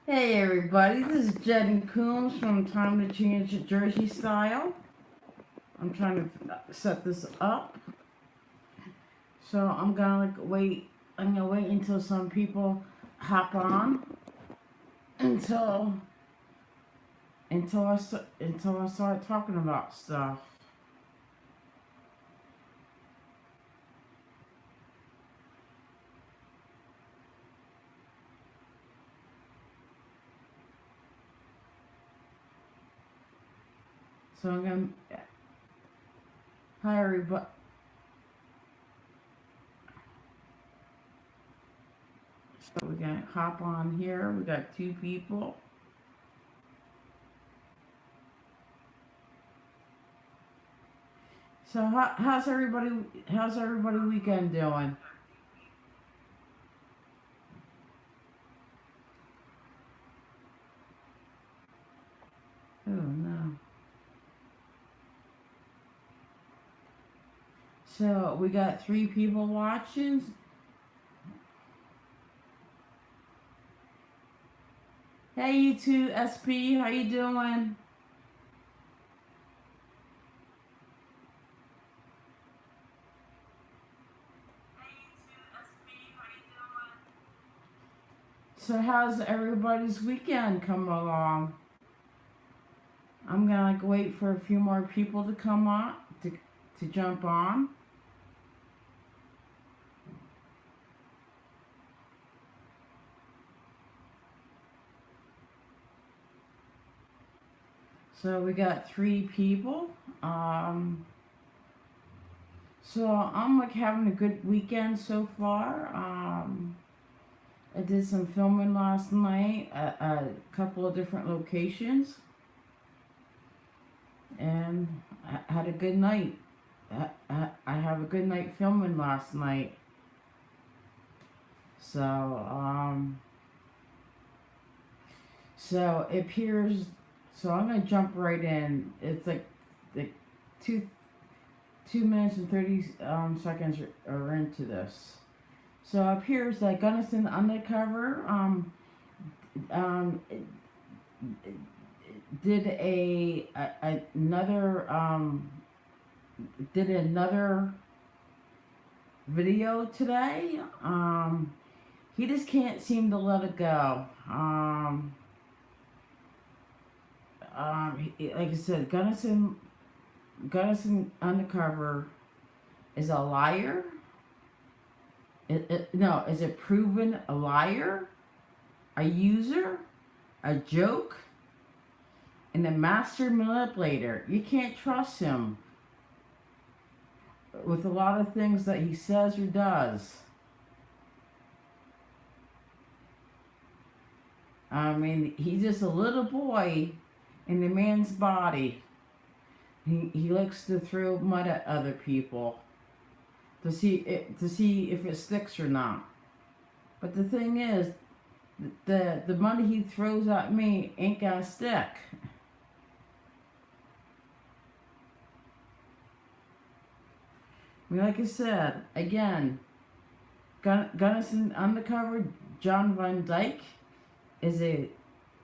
Hey everybody, this is Jed and Coombs from Time to Change It Jersey Style. I'm trying to set this up. So I'm gonna wait until some people hop on until I start talking about stuff. So I'm gonna hi everybody. So we're gonna hop on here. We got two people. So how's everybody weekend doing? Oh no. So we got three people watching. Hey you two, SP, how you doing? So how's everybody's weekend coming along? I'm gonna wait for a few more people to come on to jump on. So we got three people. So I'm having a good weekend so far. I did some filming last night at a couple of different locations, and I had a good night. I have a good night filming last night. So so it appears. So I'm gonna jump right in. It's like two 2 minutes and 30 seconds are into this. So it appears that Gunnison Undercover um, did another video today. He just can't seem to let it go. Like I said, Gunnison Undercover is a liar. No, is a proven a liar, a user, a joke, and a master manipulator. You can't trust him with a lot of things that he says or does. I mean, he's just a little boy in a man's body. He likes to throw mud at other people to see if it sticks or not. But the thing is, the money he throws at me ain't gonna stick. I mean, like I said, again, Gunnison Undercover, John Van Dyke, is a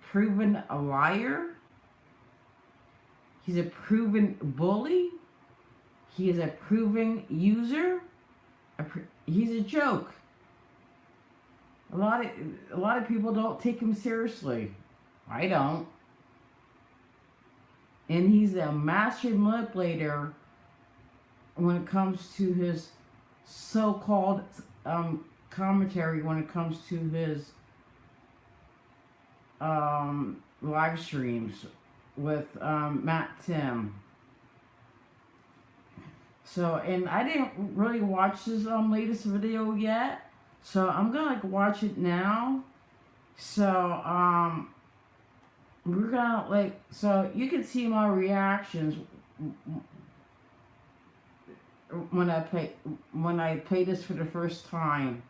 proven a liar. He's a proven bully. He is a proven user. He's a joke. A lot of people don't take him seriously. I don't. And he's a master manipulator when it comes to his so-called commentary, when it comes to his live streams with Matt Tim. So, and I didn't really watch his latest video yet, so I'm gonna watch it now. So we're gonna so you can see my reactions when I play this for the first time.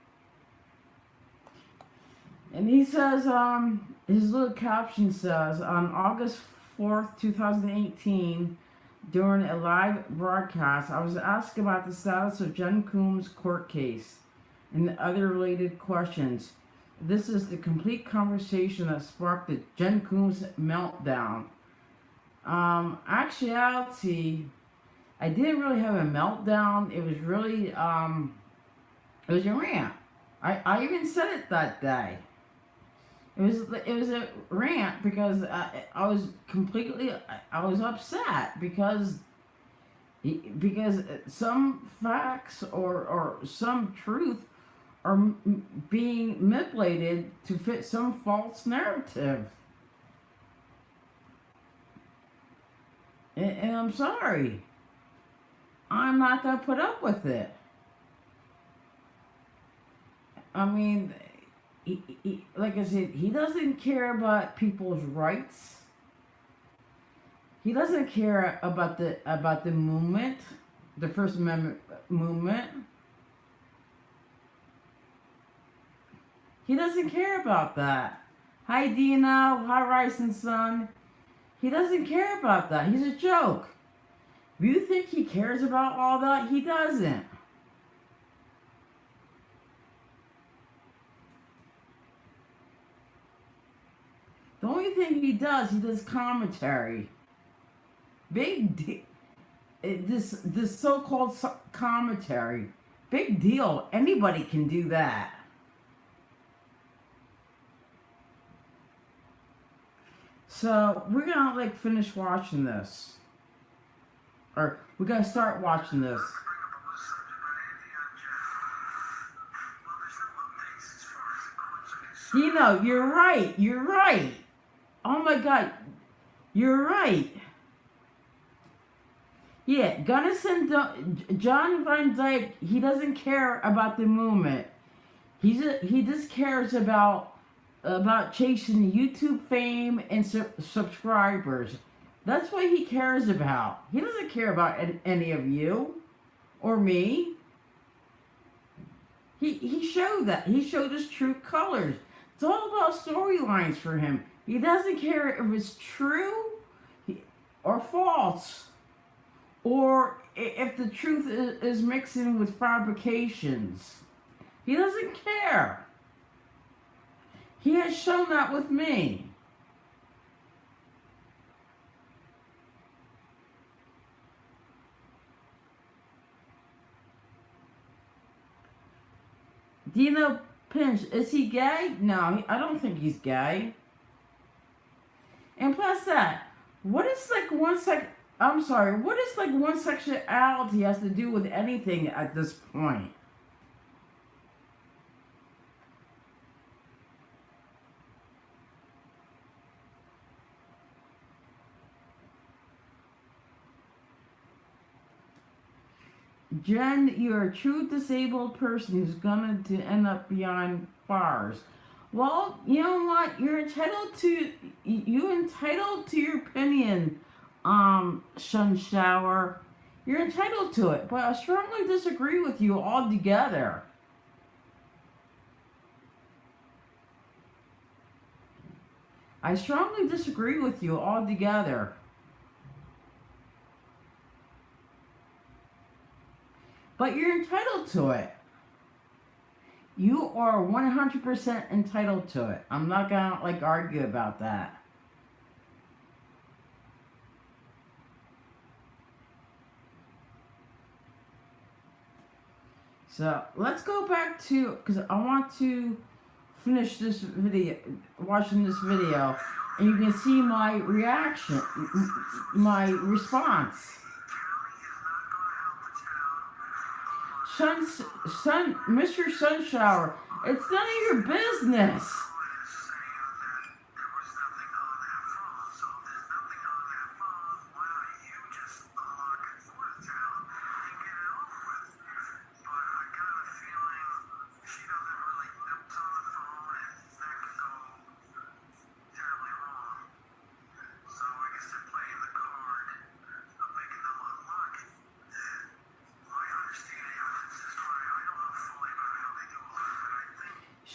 And he says, his little caption says, on August 4th, 2018, during a live broadcast, I was asked about the status of Jen Coombs' court case and other related questions. This is the complete conversation that sparked the Jen Coombs meltdown. Actuality, I didn't really have a meltdown. It was really, it was a rant. I even said it that day. It was a rant because I was completely, I was upset because some facts or some truth are being manipulated to fit some false narrative. And I'm sorry. I'm not going to put up with it. I mean, like I said, he doesn't care about people's rights. He doesn't care about the movement, the First Amendment movement. He doesn't care about that. Hi, Dina. Hi, Rising Sun. He doesn't care about that. He's a joke. If you think he cares about all that, he doesn't. The only thing he does commentary. This so-called commentary. Big deal. Anybody can do that. So we're gonna like finish watching this, or we're gonna start watching this. Dino, you're right. You're right. Oh my God, you're right. Yeah, John Van Dyke, he doesn't care about the movement. He just cares about chasing YouTube fame and subscribers. That's what he cares about. He doesn't care about any of you or me. He showed that. He showed his true colors. It's all about storylines for him. He doesn't care if it's true or false, or if the truth is mixing with fabrications. He doesn't care. He has shown that with me. Dino Pinch, is he gay? No, I don't think he's gay. And plus that, what is like what is like one sexuality has to do with anything at this point? Jen, you're a true disabled person who's going to end up behind bars. Well, you know what? You're entitled to your opinion, Sun Shower. You're entitled to it, but I strongly disagree with you altogether. I strongly disagree with you altogether. But you're entitled to it. You are 100% entitled to it. I'm not gonna like argue about that. So let's go back to, because I want to finish this video, watching this video, and you can see my reaction, my response. Mr. Sunshower, it's none of your business.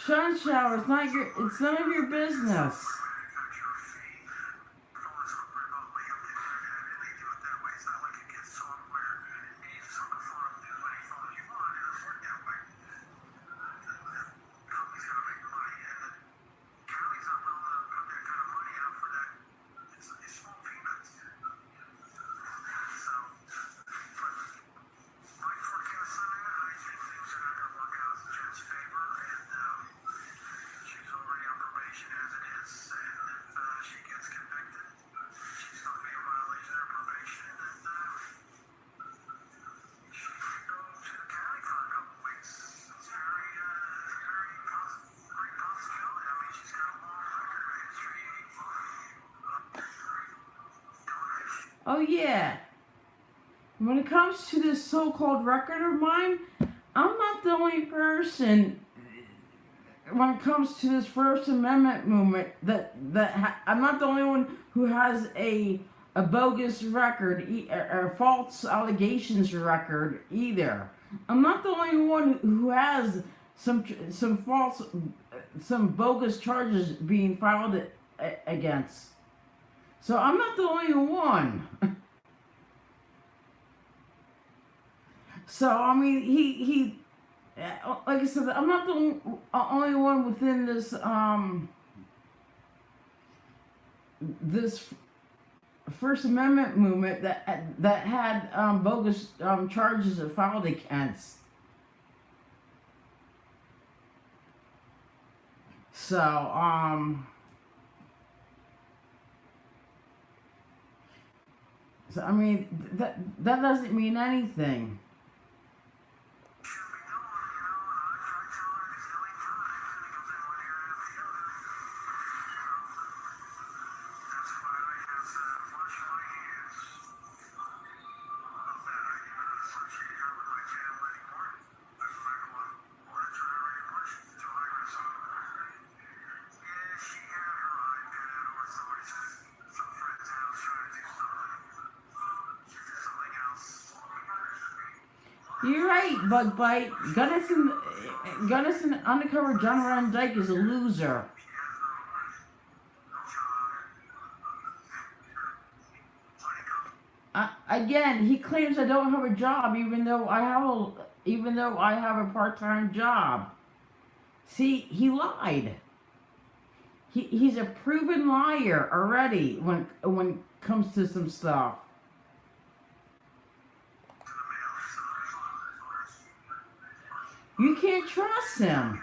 Sunshower, it's none of your business. Oh yeah. When it comes to this so-called record of mine, I'm not the only person. When it comes to this First Amendment movement, I'm not the only one who has a bogus record or false allegations record either. I'm not the only one who has some false, some bogus charges being filed against. So I'm not the only one. So I mean, he like I said, I'm not the only one within this First Amendment movement that had bogus charges filed against. So so I mean that doesn't mean anything. You're right, Bug Bite. Gunnison Undercover John Van Dyke is a loser. Again, he claims I don't have a job, even though I have a part-time job. See, he lied. He's a proven liar already when it comes to some stuff. You can't trust him.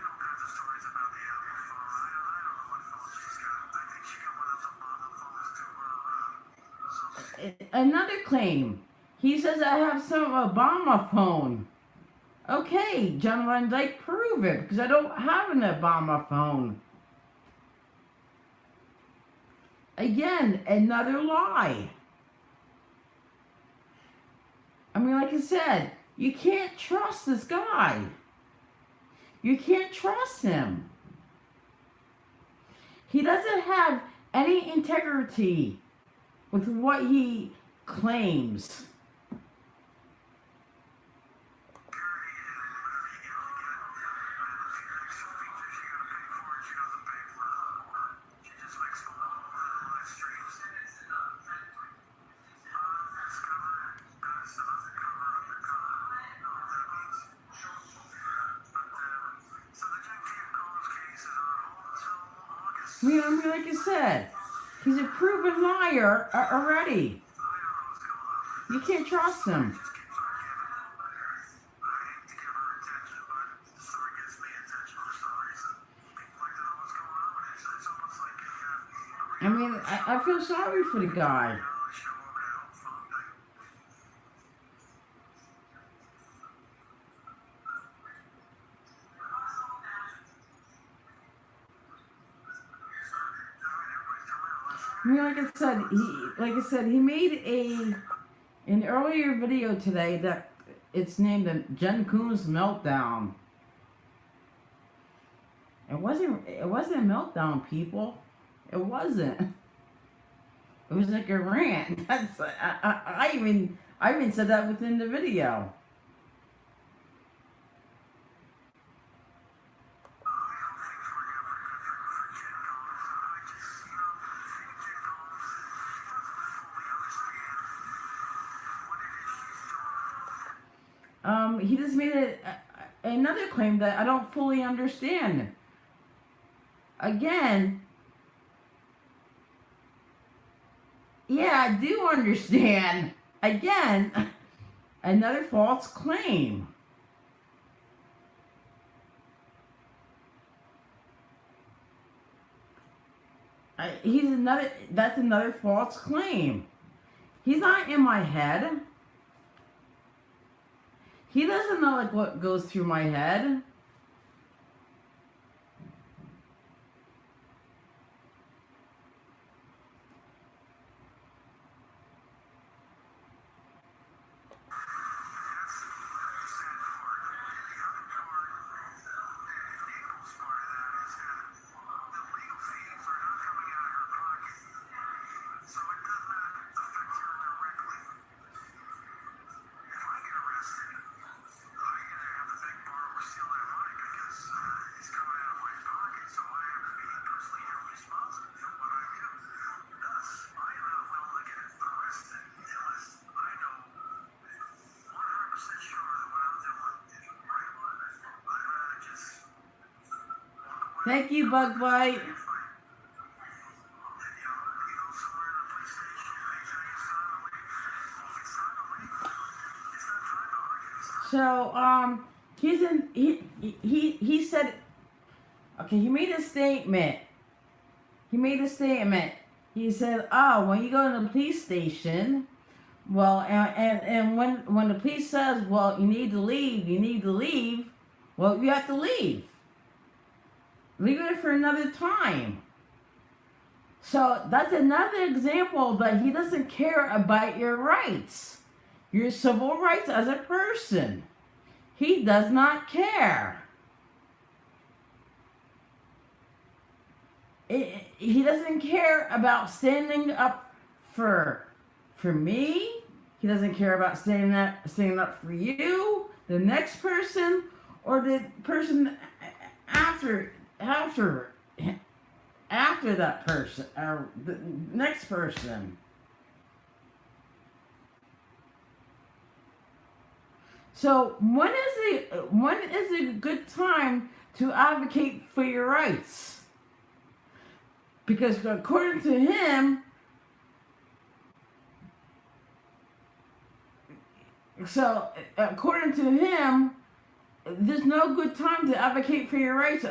Another claim. He says I have some Obama phone. Okay, John Van Dyke, prove it, because I don't have an Obama phone. Again, another lie. I mean, like I said, you can't trust this guy. You can't trust him. He doesn't have any integrity with what he claims. I mean, like I said, he's a proven liar already. You can't trust him. I mean, I feel sorry for the guy. I mean, like I said, he made an earlier video today that it's named the Jen Coons Meltdown. It wasn't a meltdown, people. It wasn't. It was like a rant. I even said that within the video. He just made another claim that I don't fully understand. Again, yeah, I do understand. Again, another false claim. That's another false claim. He's not in my head. He doesn't know like what goes through my head. Thank you, Bug Bite. So, he said, okay, he made a statement. He said, oh, when you go to the police station, well, and when the police says, well, you need to leave, well, you have to leave. Leave it for another time. So that's another example that he doesn't care about your rights, your civil rights as a person. He does not care. He doesn't care about standing up for me. He doesn't care about standing up for you, the next person, or the person after that person, or the next person. So when is a good time to advocate for your rights? Because according to him, there's no good time to advocate for your rights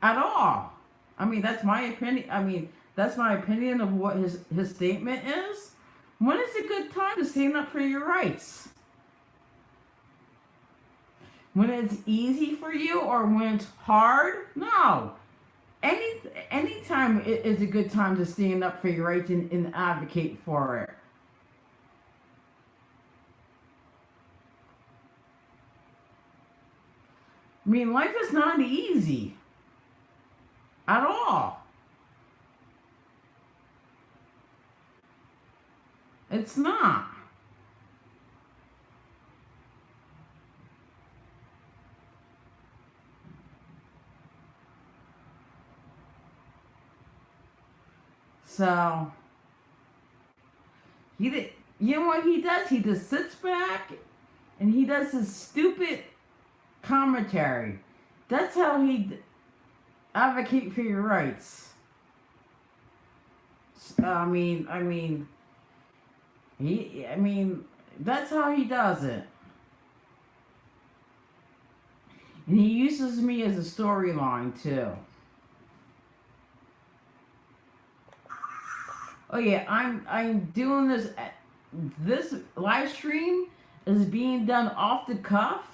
at all. I mean, that's my opinion. That's my opinion of what his statement is. When is a good time to stand up for your rights? When it's easy for you or when it's hard? No. Any time is a good time to stand up for your rights and advocate for it. I mean, life is not easy at all. It's not. So, you know what he does? He just sits back and he does his stupid commentary. That's how he advocate for your rights. I mean, that's how he does it. And he uses me as a storyline too. Oh yeah, I'm doing this. This live stream is being done off the cuff.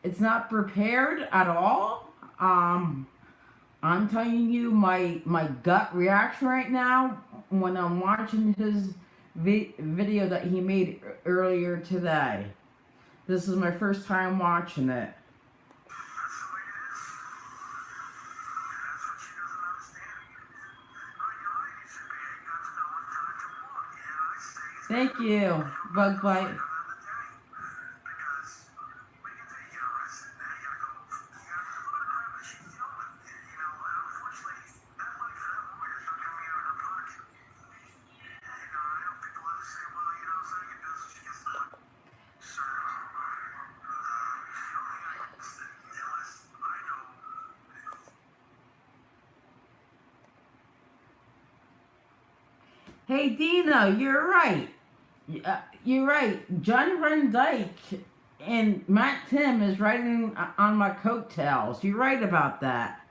It's not prepared at all. I'm telling you my gut reaction right now when I'm watching his video that he made earlier today. This is my first time watching it. Thank you, Bug Bite. Hey Dino, you're right. You're right. John Van Dyke and Matt Tim is riding on my coattails. You're right about that.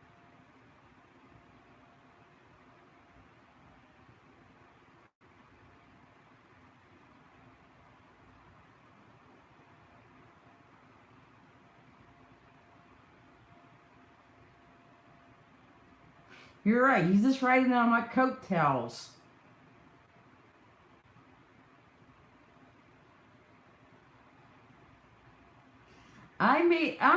You're right. He's just riding on my coattails. I'm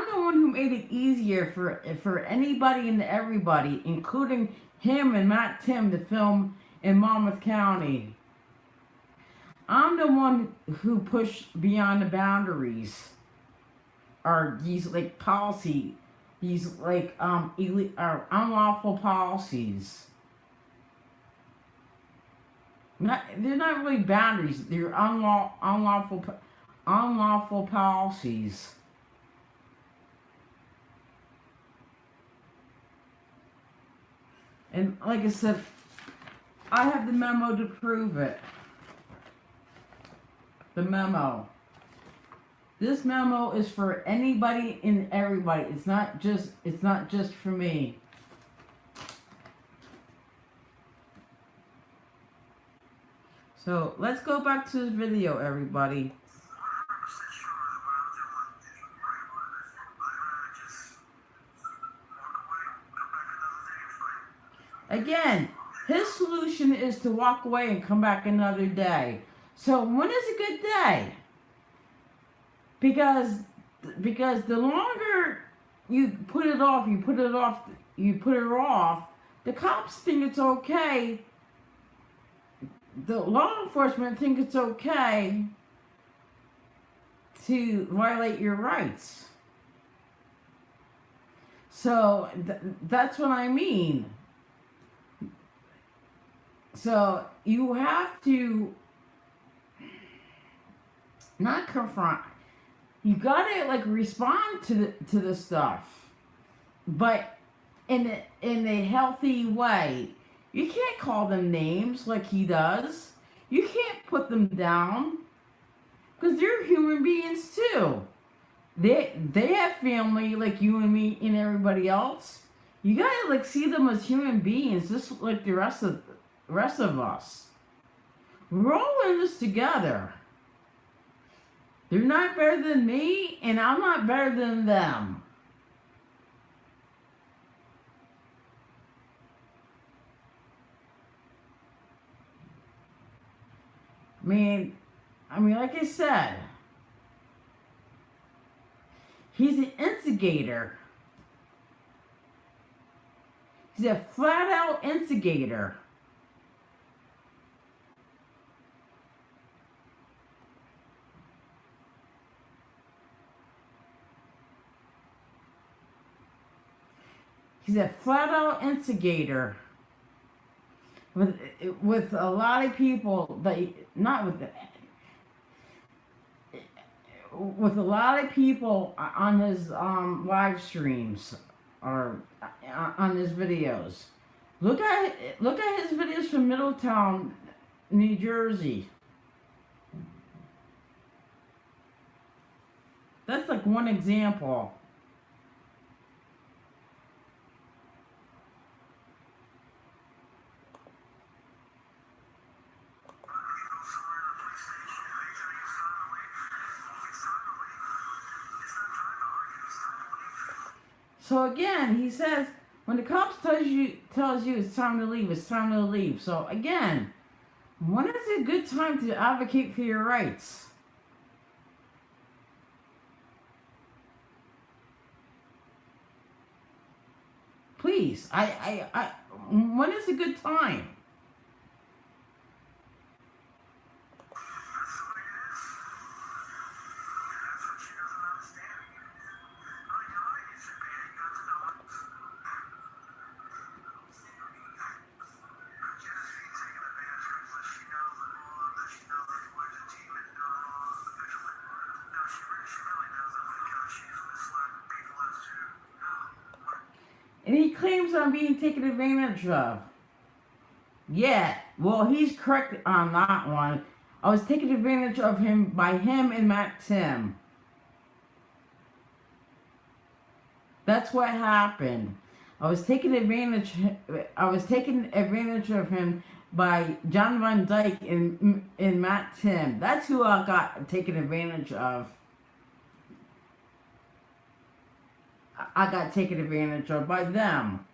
the one who made it easier for anybody and everybody, including him and Matt Tim, to film in Monmouth County. I'm the one who pushed beyond the boundaries, or these like policy, these like unlawful policies. They're not really boundaries. They're unlawful policies. And like I said, I have the memo to prove it. The memo. This memo is for anybody and everybody. It's not just for me. So let's go back to the video, everybody. Again, his solution is to walk away and come back another day. So when is a good day? Because the longer you put it off, the cops think it's okay. The law enforcement think it's okay to violate your rights. So that's what I mean. So you have to not confront. You gotta like respond to the stuff, but in a healthy way. You can't call them names like he does. You can't put them down because they're human beings too. They have family like you and me and everybody else. You gotta like see them as human beings, just like the rest of us. We're all in this together. They're not better than me, and I'm not better than them. I mean, like I said, he's an instigator. He's a flat-out instigator. He's a flat-out instigator. With a lot of people that not with a lot of people on his live streams or on his videos. Look at his videos from Middletown, New Jersey. That's like one example. So again, he says, when the cops tells you it's time to leave, it's time to leave. So again, when is a good time to advocate for your rights? Please, when is a good time? And he claims I'm being taken advantage of. Yeah, well, he's correct on that one. I was taken advantage of by him and Matt Tim. That's what happened. I was taken advantage of him by John Van Dyke and Matt Tim. That's who I got taken advantage of. I got taken advantage of by them.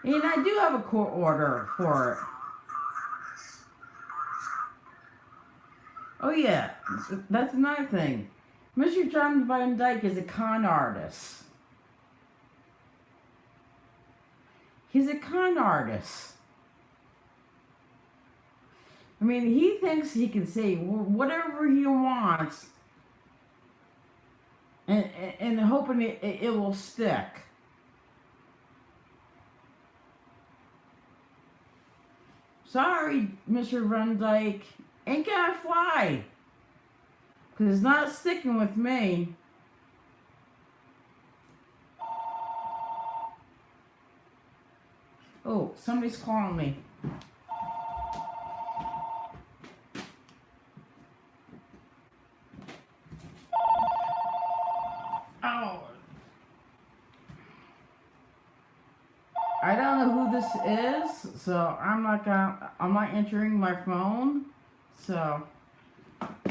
And I do have a court order for it. Oh yeah, that's another thing. Mr. John Van Dyke is a con artist. He's a con artist. I mean, he thinks he can say whatever he wants and hoping it will stick. Sorry, Mr. Van Dyke. Ain't gonna fly. Because it's not sticking with me. Oh, somebody's calling me. Oh. I don't know who this is, so I'm not entering my phone, so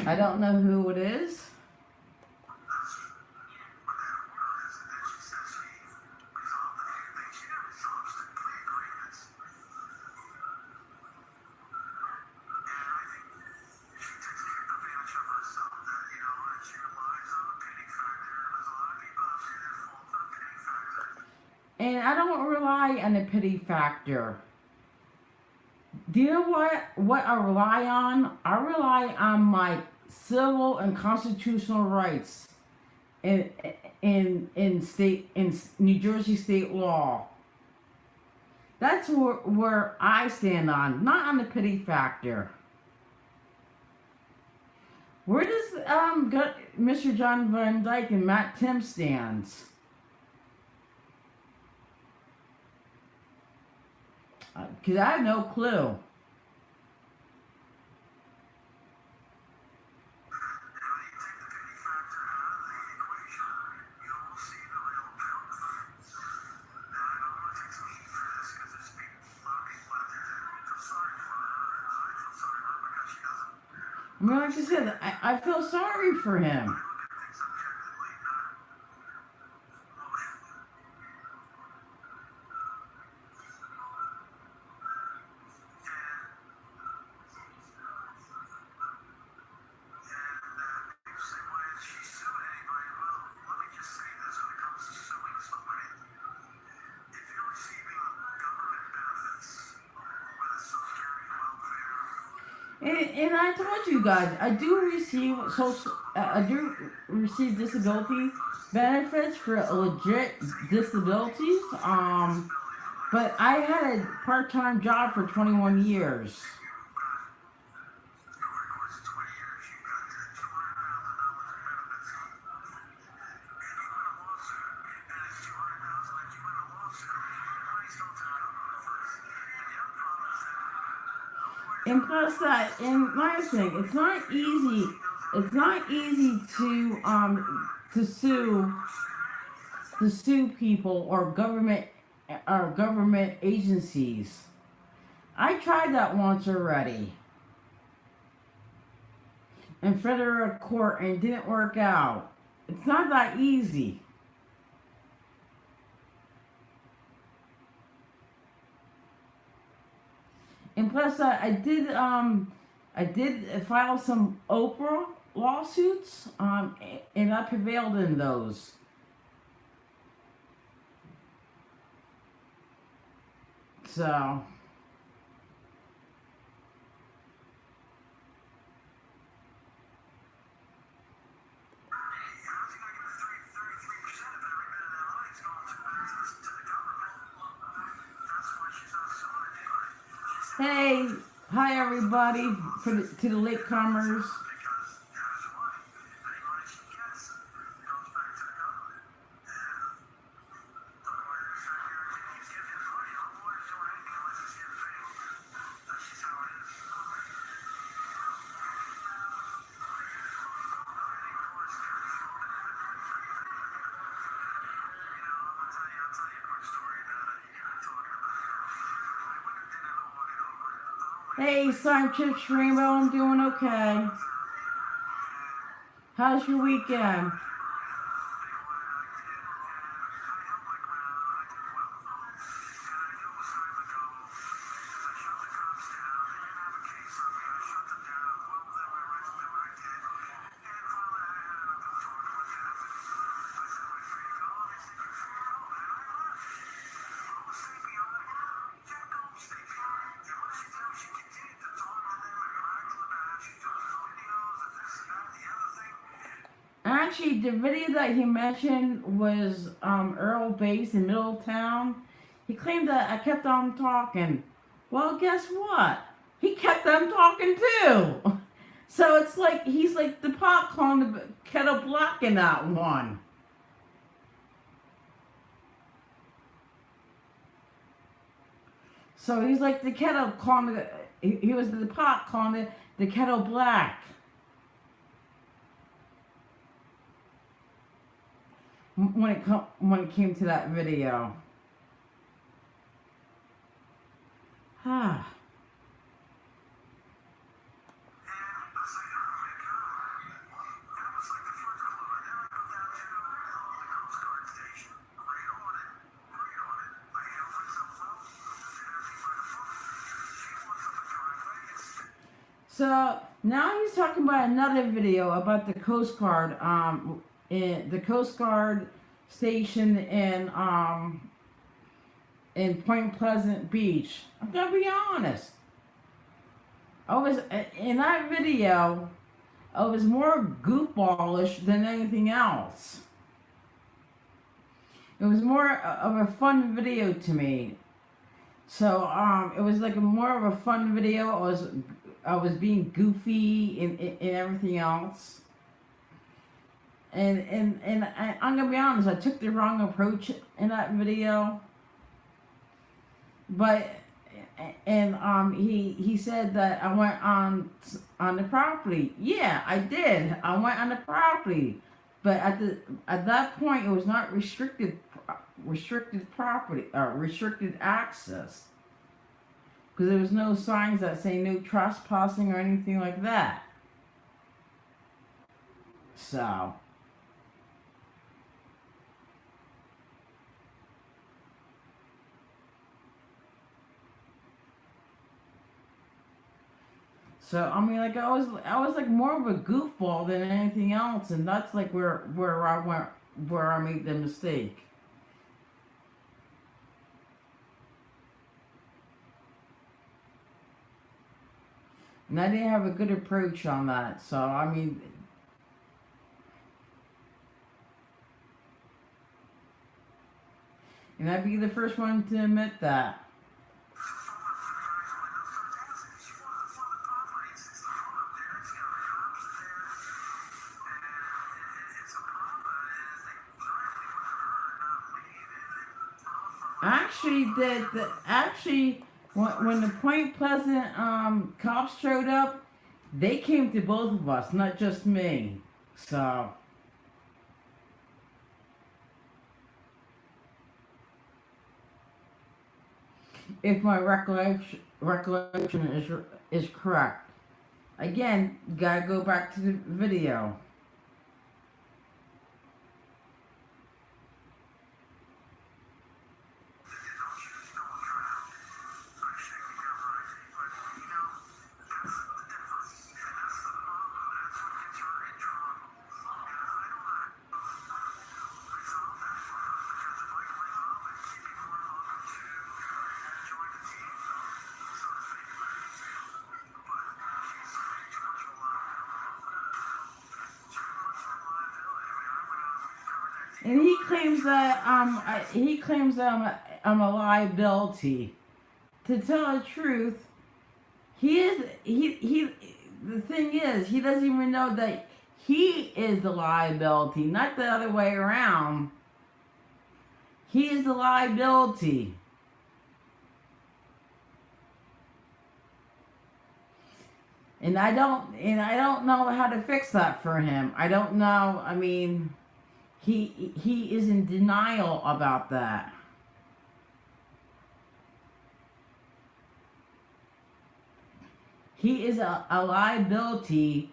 I don't know who it is. And I don't rely on the pity factor. Do you know what I rely on? I rely on my civil and constitutional rights in New Jersey state law. That's where I stand on, not on the pity factor. Where does Mr. John Van Dyke and Matt Tim stands? Because I have no clue. I mean, like I said, I feel sorry for him. And I told you guys, I do receive disability benefits for legit disabilities. But I had a part-time job for 21 years. And plus that, and my thing, it's not easy. It's not easy to sue people or government agencies. I tried that once already in federal court and it didn't work out. It's not that easy. And plus, I did file some Oprah lawsuits, and I prevailed in those. So. Hey, hi everybody, to the latecomers. Hey, Slime Chips Rainbow, I'm doing okay. How's your weekend? Actually, the video that he mentioned was Earl Base in Middletown. He claimed that I kept on talking. Well, guess what? I'm talking too. So it's like he's like the pot calling the kettle black in that one. So he's like the kettle calling the, he was the pot calling the kettle black. When it came to that video. Ah. So now he's talking about another video about the Coast Guard, in the Coast Guard station in Point Pleasant Beach. I'm gonna be honest. I was in that video. I was more goofballish than anything else. It was more of a fun video to me. So it was like more of a fun video. I was being goofy and everything else. And I'm gonna be honest, I took the wrong approach in that video. But he said that I went on the property. Yeah, I did. I went on the property. But at that point it was not restricted property or restricted access. Because there was no signs that say no trespassing or anything like that. So I mean, like I was like more of a goofball than anything else, and that's like where I made the mistake. And I didn't have a good approach on that, so I mean, and I'd be the first one to admit that. Actually, when the Point Pleasant cops showed up, they came to both of us, not just me. So if my recollection is correct, again, you gotta go back to the video. And he claims that I'm a liability. To tell the truth, the thing is, he doesn't even know that he is the liability, not the other way around. He is the liability. And I don't know how to fix that for him. I don't know. I mean, he is in denial about that. He is a liability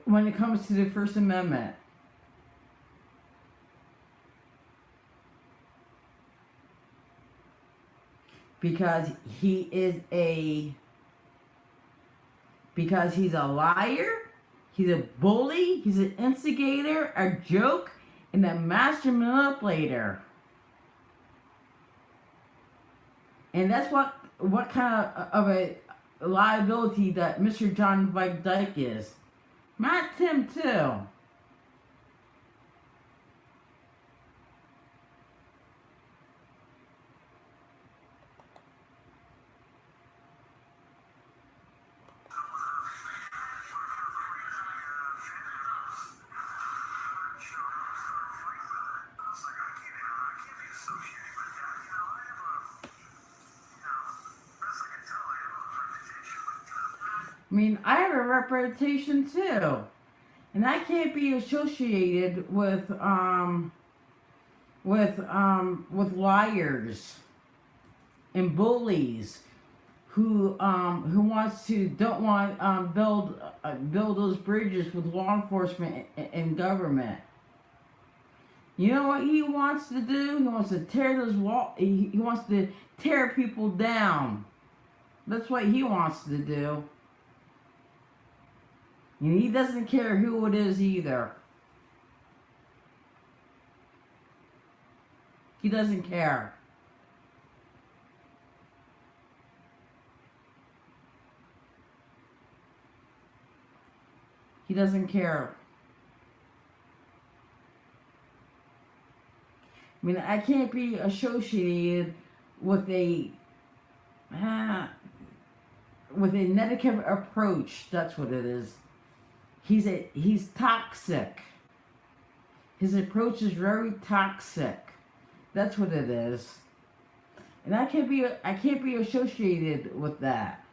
when it comes to the First Amendment. Because he's a liar, he's a bully, he's an instigator, a joke, and a master manipulator. And that's what kind of a liability that Mr. John Van Dyke is. Matt Tim too. I mean, I have a reputation too, and I can't be associated with liars and bullies who wants to don't want build those bridges with law enforcement and government. You know what he wants to do? He wants to tear those wall. He wants to tear people down. That's what he wants to do. And he doesn't care who it is either. He doesn't care. He doesn't care. I mean, I can't be associated with a negative approach. That's what it is. He's toxic. His approach is very toxic. That's what it is. And I can't be associated with that.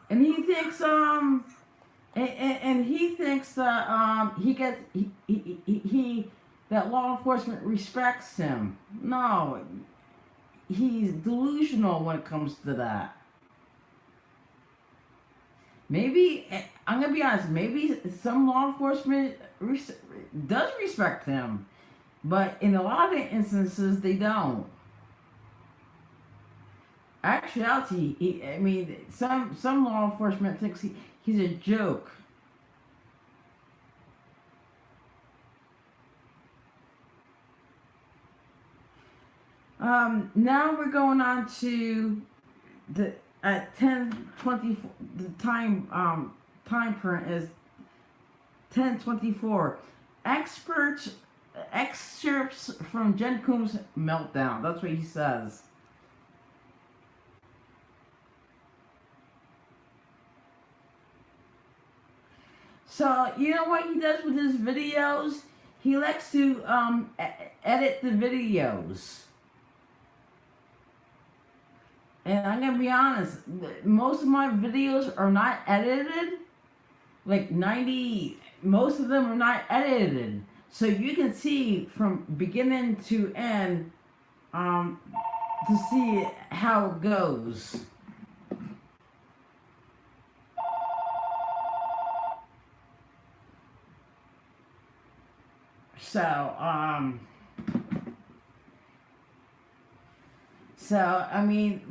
And he thinks and he thinks that he that law enforcement respects him. No, he's delusional when it comes to that. Maybe I'm gonna be honest. Maybe some law enforcement does respect him, but in a lot of instances they don't. Actuality, I mean, some law enforcement thinks he's a joke. Now we're going on to the at 10:24. The time print is 10:24. Excerpts from Jen Coombs' meltdown. That's what he says. So, you know what he does with his videos? He likes to edit the videos. And I'm going to be honest, most of my videos are not edited. Like most of them are not edited. So you can see from beginning to end to see how it goes. So, I mean,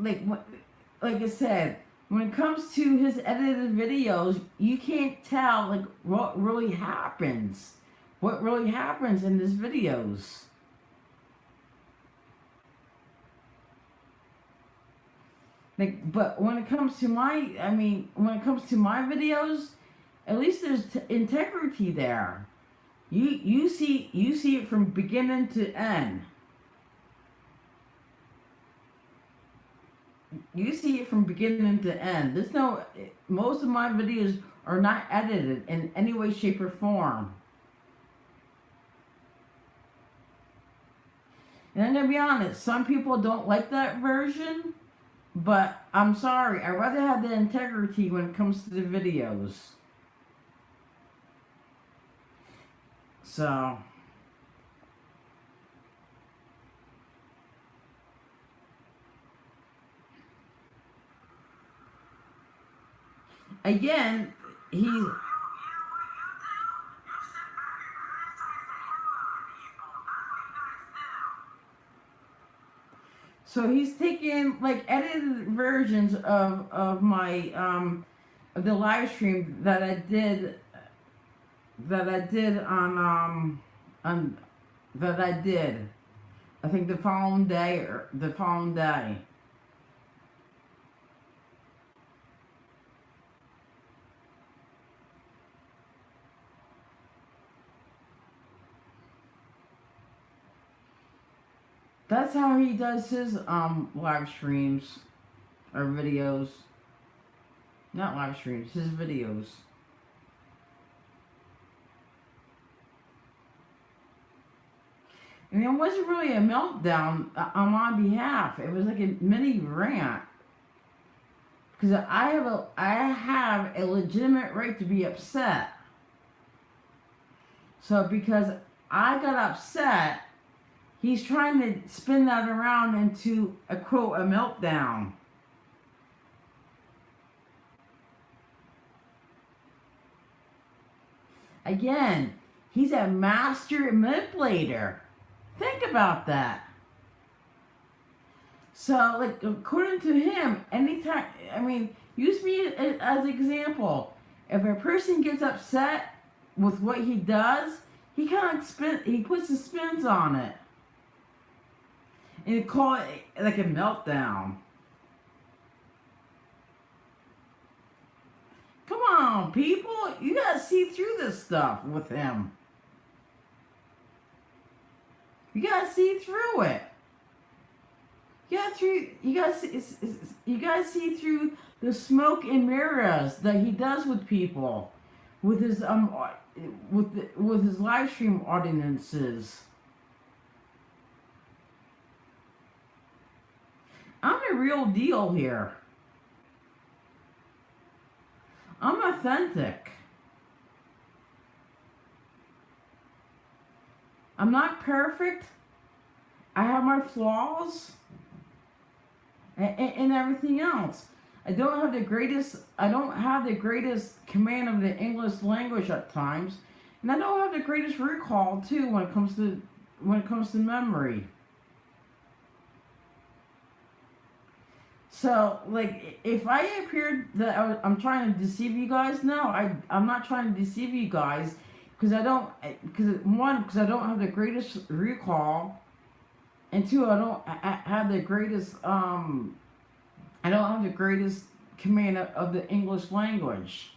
like I said, when it comes to his edited videos, you can't tell like what really happens. What really happens in his videos. Like, but when it comes to my videos, at least there's integrity there. You see it from beginning to end. You see it from beginning to end. Most of my videos are not edited in any way, shape, or form. And I'm gonna be honest, some people don't like that version, but I'm sorry, I'd rather have the integrity when it comes to the videos. So, again, he's taking like edited versions of my of the live stream that I did on I think the following day. That's how he does his live streams or videos. Not live streams, his videos. I mean, it wasn't really a meltdown on my behalf. It was like a mini rant. Because I have a legitimate right to be upset. So because I got upset, he's trying to spin that around into a quote, a meltdown. Again, he's a master manipulator. Think about that. So, like, according to him, anytime, I mean, use me as an example. If a person gets upset with what he does, he kind of he puts the spins on it. And you call it like a meltdown. Come on, people. You gotta see through this stuff with him. You gotta see through it. You gotta see through the smoke and mirrors that he does with people, with his with his live stream audiences. I'm the real deal here. I'm authentic. I'm not perfect. I have my flaws and everything else. I don't have the greatest command of the English language at times, and I don't have the greatest recall too when it comes to memory. So, like, if I appeared that I'm trying to deceive you guys, no, I'm not trying to deceive you guys, because I don't have the greatest recall, and two, I don't have the greatest command of the English language,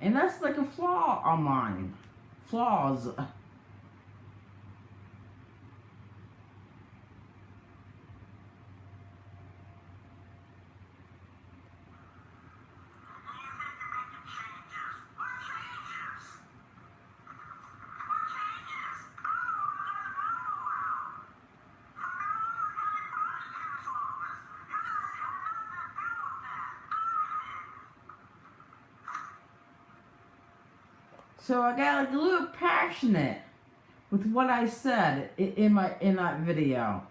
and that's like a flaw on mine. Flaws. So I got like a little passionate with what I said in that video.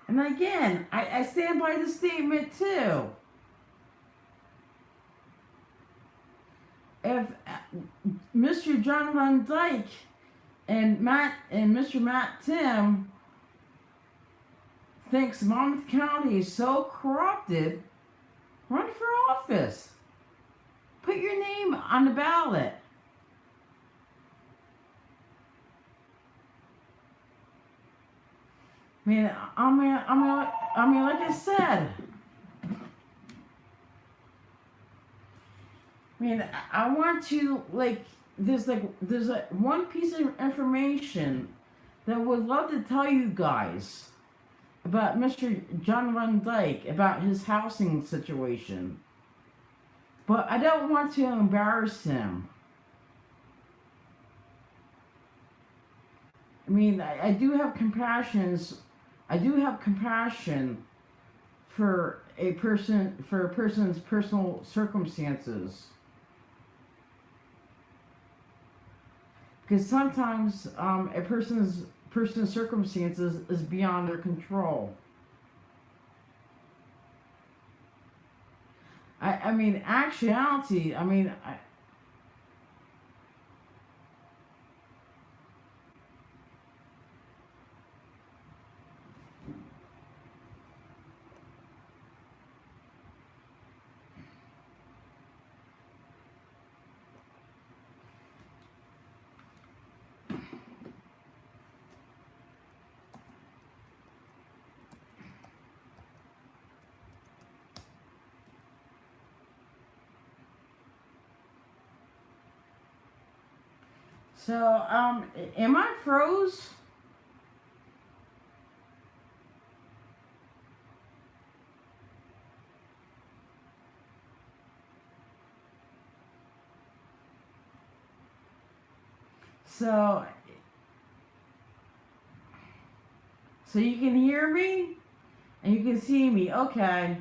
And again, I stand by the statement too. If Mr. John Van Dyke and Mr. Matt Tim thinks Monmouth County is so corrupted, run for office. Put your name on the ballot. I mean, like I said. I mean, I want to, like, there's one piece of information that I would love to tell you guys about Mr. John Van Dyke, about his housing situation. But I don't want to embarrass him. I mean, I do have compassion for a person's personal circumstances. Because sometimes a person's circumstances is beyond their control. I mean, actuality, I mean, So, am I froze? So, so you can hear me and you can see me. Okay.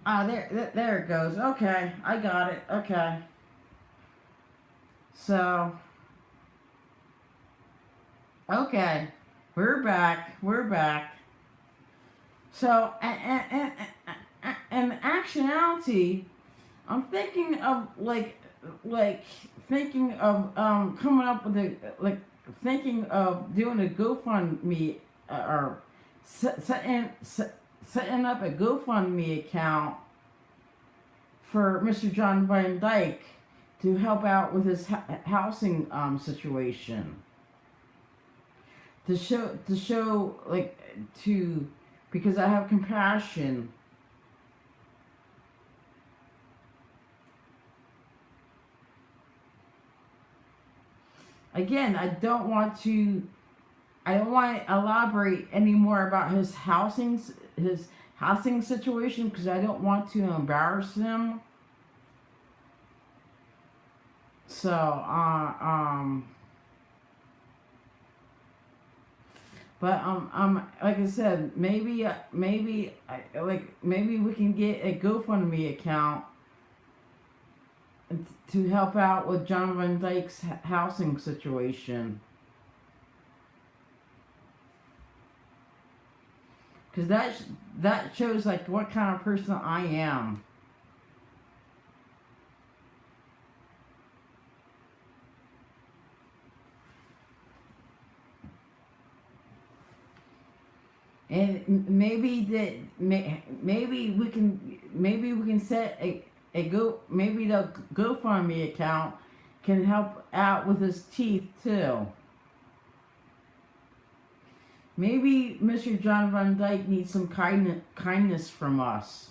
Ah, there it goes. Okay, I got it. Okay. So, okay, we're back. We're back. So, in actuality, I'm thinking of like thinking of coming up with a like thinking of doing a GoFundMe or setting up a GoFundMe account for Mr. John Van Dyke to help out with his housing situation. To show like to because I have compassion. Again, I don't want to elaborate any more about his housing situation because I don't want to embarrass him. So, but like I said, maybe we can get a GoFundMe account to help out with John Van Dyke's housing situation. Because that shows like what kind of person I am. And maybe we can set maybe the GoFundMe account can help out with his teeth too. Maybe Mr. John Van Dyke needs some kindness from us.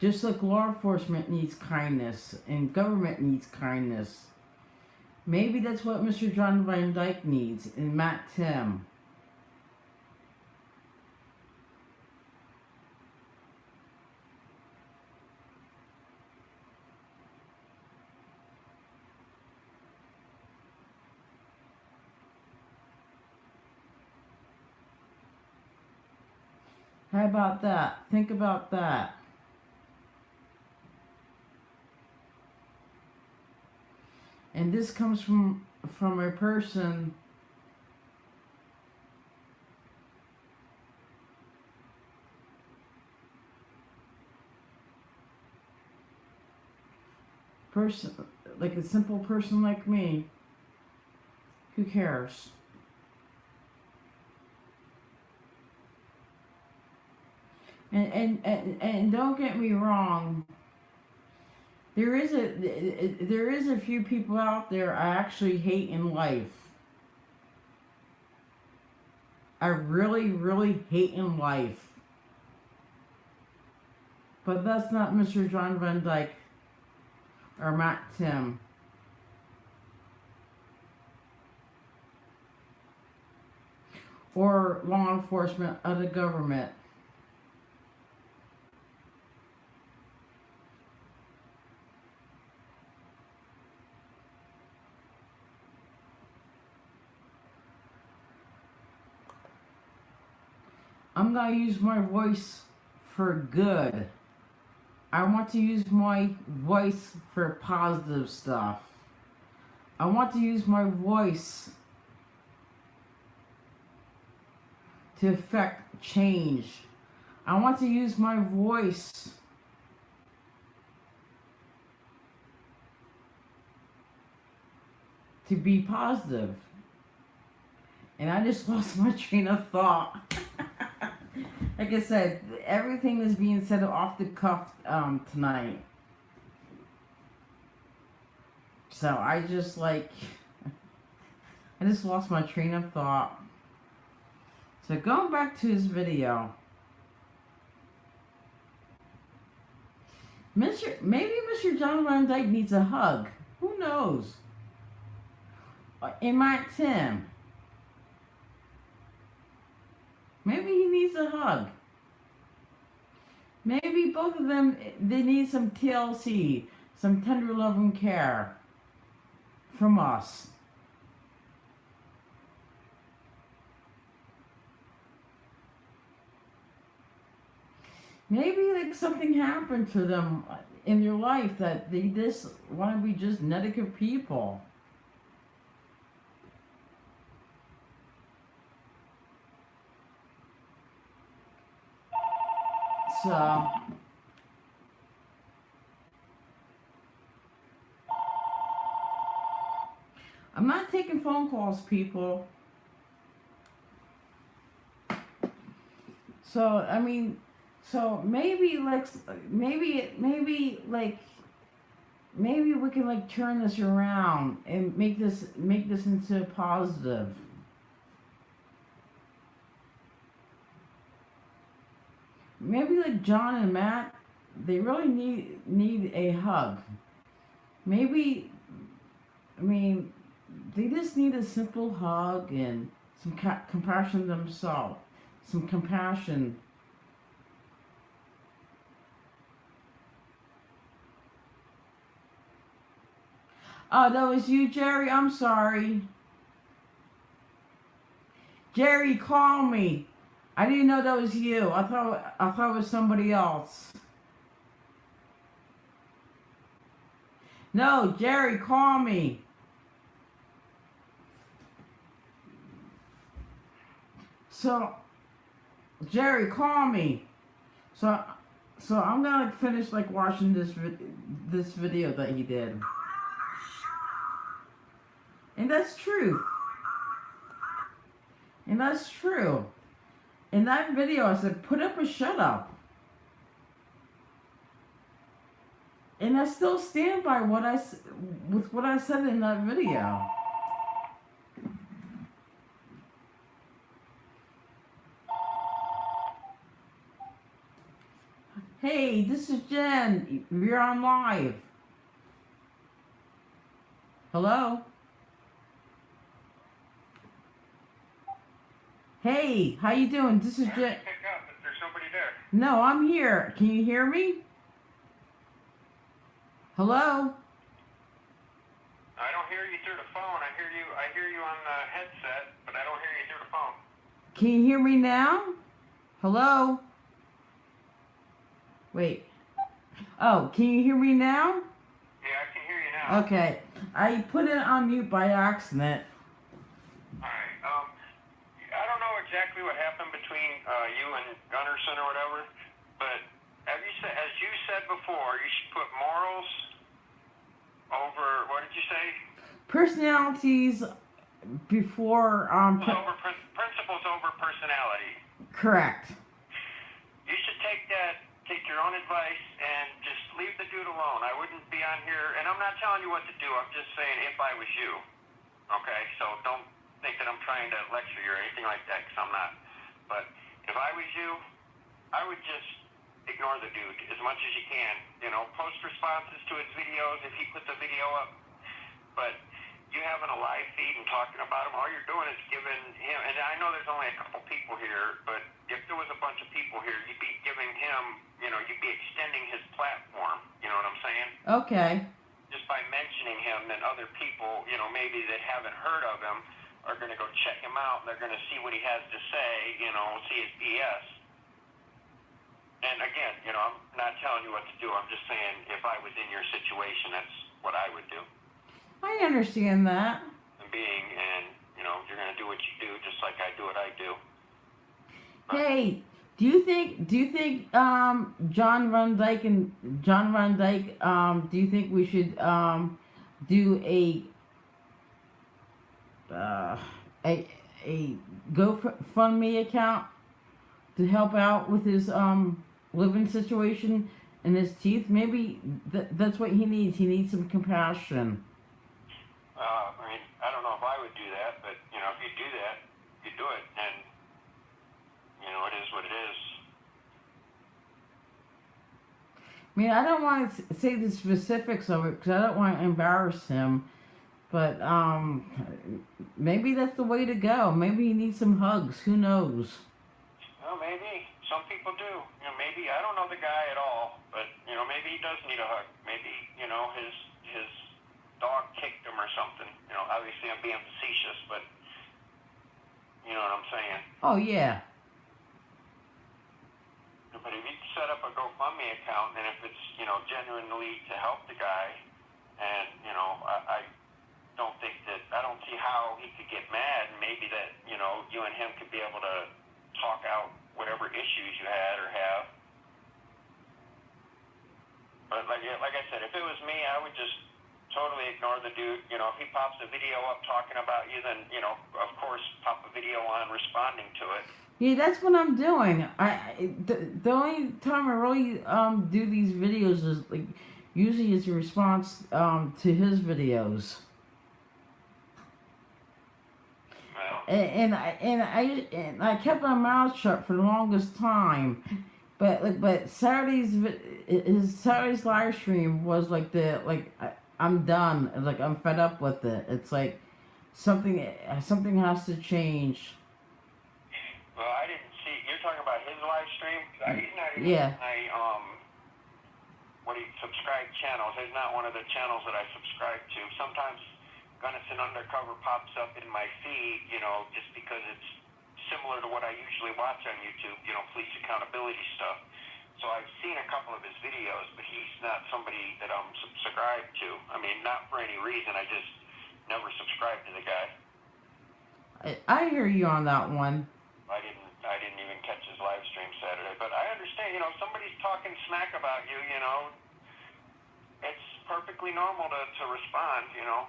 Just like law enforcement needs kindness and government needs kindness. Maybe that's what Mr. John Van Dyke needs and Matt Tim. How about that? Think about that. And this comes from a person like a simple person like me. Who cares? And don't get me wrong. There is a few people out there I actually hate in life. I really hate in life. But that's not Mr. John Van Dyke or Matt Tim. Or law enforcement of the government. I'm going to use my voice for good. I want to use my voice for positive stuff. I want to use my voice to affect change. I want to use my voice to be positive. And I just lost my train of thought. Like I said, everything is being said off the cuff tonight. So I just lost my train of thought. So going back to his video. Maybe Mr. John Van Dyke needs a hug. Who knows? It might Tim. Maybe he needs a hug. Maybe both of them, they need some TLC, some tender love and care from us. Maybe like something happened to them in their life that they just want to be just negative people. So I'm not taking phone calls, people. So I mean, so maybe like maybe we can like turn this around and make this into a positive. Maybe like John and Matt, they really need a hug. Maybe, I mean, they just need a simple hug and some compassion themselves, some compassion. Oh, that was you, Jerry? I'm sorry. Jerry, call me. I didn't know that was you. I thought it was somebody else. No, Jerry, call me. So, Jerry, call me. So I'm gonna like finish like watching this video that he did, and that's truth. And that's true. In that video, I said, put up or shut up. And I still stand by what I said in that video. Hey, this is Jen. You're on live. Hello? Hey, how you doing? This is Jen. Pick up if there's somebody there. No, I'm here. Can you hear me? Hello? I don't hear you through the phone. I hear you on the headset, but I don't hear you through the phone. Can you hear me now? Hello? Wait. Oh, can you hear me now? Yeah, I can hear you now. Okay. I put it on mute by accident. Alright, I don't know exactly what happened between you and Gunnison or whatever, but as you said before, you should put morals over, what did you say? Personalities before Principles over personality. Correct. You should take your own advice and just leave the dude alone. I wouldn't be on here, and I'm not telling you what to do. I'm just saying if I was you. Okay, so don't think that I'm trying to lecture you or anything like that, because I'm not. But if I was you, I would just ignore the dude as much as you can. You know, post responses to his videos if he puts a video up. But you having a live feed and talking about him, all you're doing is giving him, and I know there's only a couple people here, but if there was a bunch of people here, you'd be giving him, you know, you'd be extending his platform. You know what I'm saying? Okay. Just by mentioning him, then other people, you know, maybe that haven't heard of him are going to go check him out, and they're going to see what he has to say, you know, see his BS. And again, you know, I'm not telling you what to do. I'm just saying if I was in your situation, that's what I would do. I understand that. And you know, you're going to do what you do, just like I do what I do. Hey, do you think John Van Dyke, do you think we should do a GoFundMe account to help out with his living situation and his teeth? Maybe that's what he needs. He needs some compassion. I mean, I don't know if I would do that, but you know, if you do that, you do it, and you know, it is what it is. mean, I don't want to say the specifics of it because I don't want to embarrass him. But maybe that's the way to go. Maybe he needs some hugs. Who knows? Well, maybe. Some people do. You know, maybe, I don't know the guy at all, but, you know, maybe he does need a hug. Maybe, you know, his dog kicked him or something. You know, obviously I'm being facetious, but you know what I'm saying. Oh, yeah. But if you set up a GoFundMe account, and if it's, you know, genuinely to help the guy, and, you know, I don't think that, I don't see how he could get mad, and maybe that, you know, you and him could be able to talk out whatever issues you had or have. But like I said, if it was me, I would just totally ignore the dude. You know, if he pops a video up talking about you, then, you know, of course, pop a video on responding to it. Yeah, that's what I'm doing. The only time I really do these videos is like usually it's a response to his videos. Well, And I kept my mouth shut for the longest time. But his Saturday's live stream was like I'm done. Like I'm fed up with it. It's like something has to change. well, I didn't see. You're talking about his live stream. He's not even Yeah. what he subscribed channels. He's not one of the channels that I subscribe to. Sometimes Gunnison Undercover pops up in my feed, you know, just because it's similar to what I usually watch on YouTube, you know, police accountability stuff. So I've seen a couple of his videos, but he's not somebody that I'm subscribed to. I mean, not for any reason. I just never subscribed to the guy. I hear you on that one. I didn't even catch his live stream Saturday, but I understand, you know, somebody's talking smack about you, you know, it's perfectly normal to respond, you know.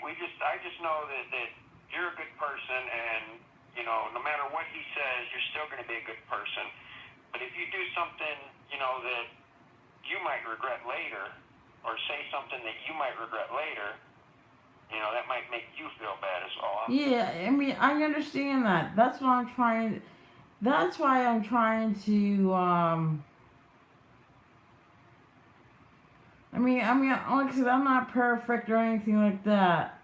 I just know that you're a good person, and, you know, no matter what he says, you're still going to be a good person. But if you do something, you know, that you might regret later, or say something that you might regret later, you know, that might make you feel bad as well. Yeah, I mean, I understand that. That's why I'm trying to I mean, like I said, I'm not perfect or anything like that.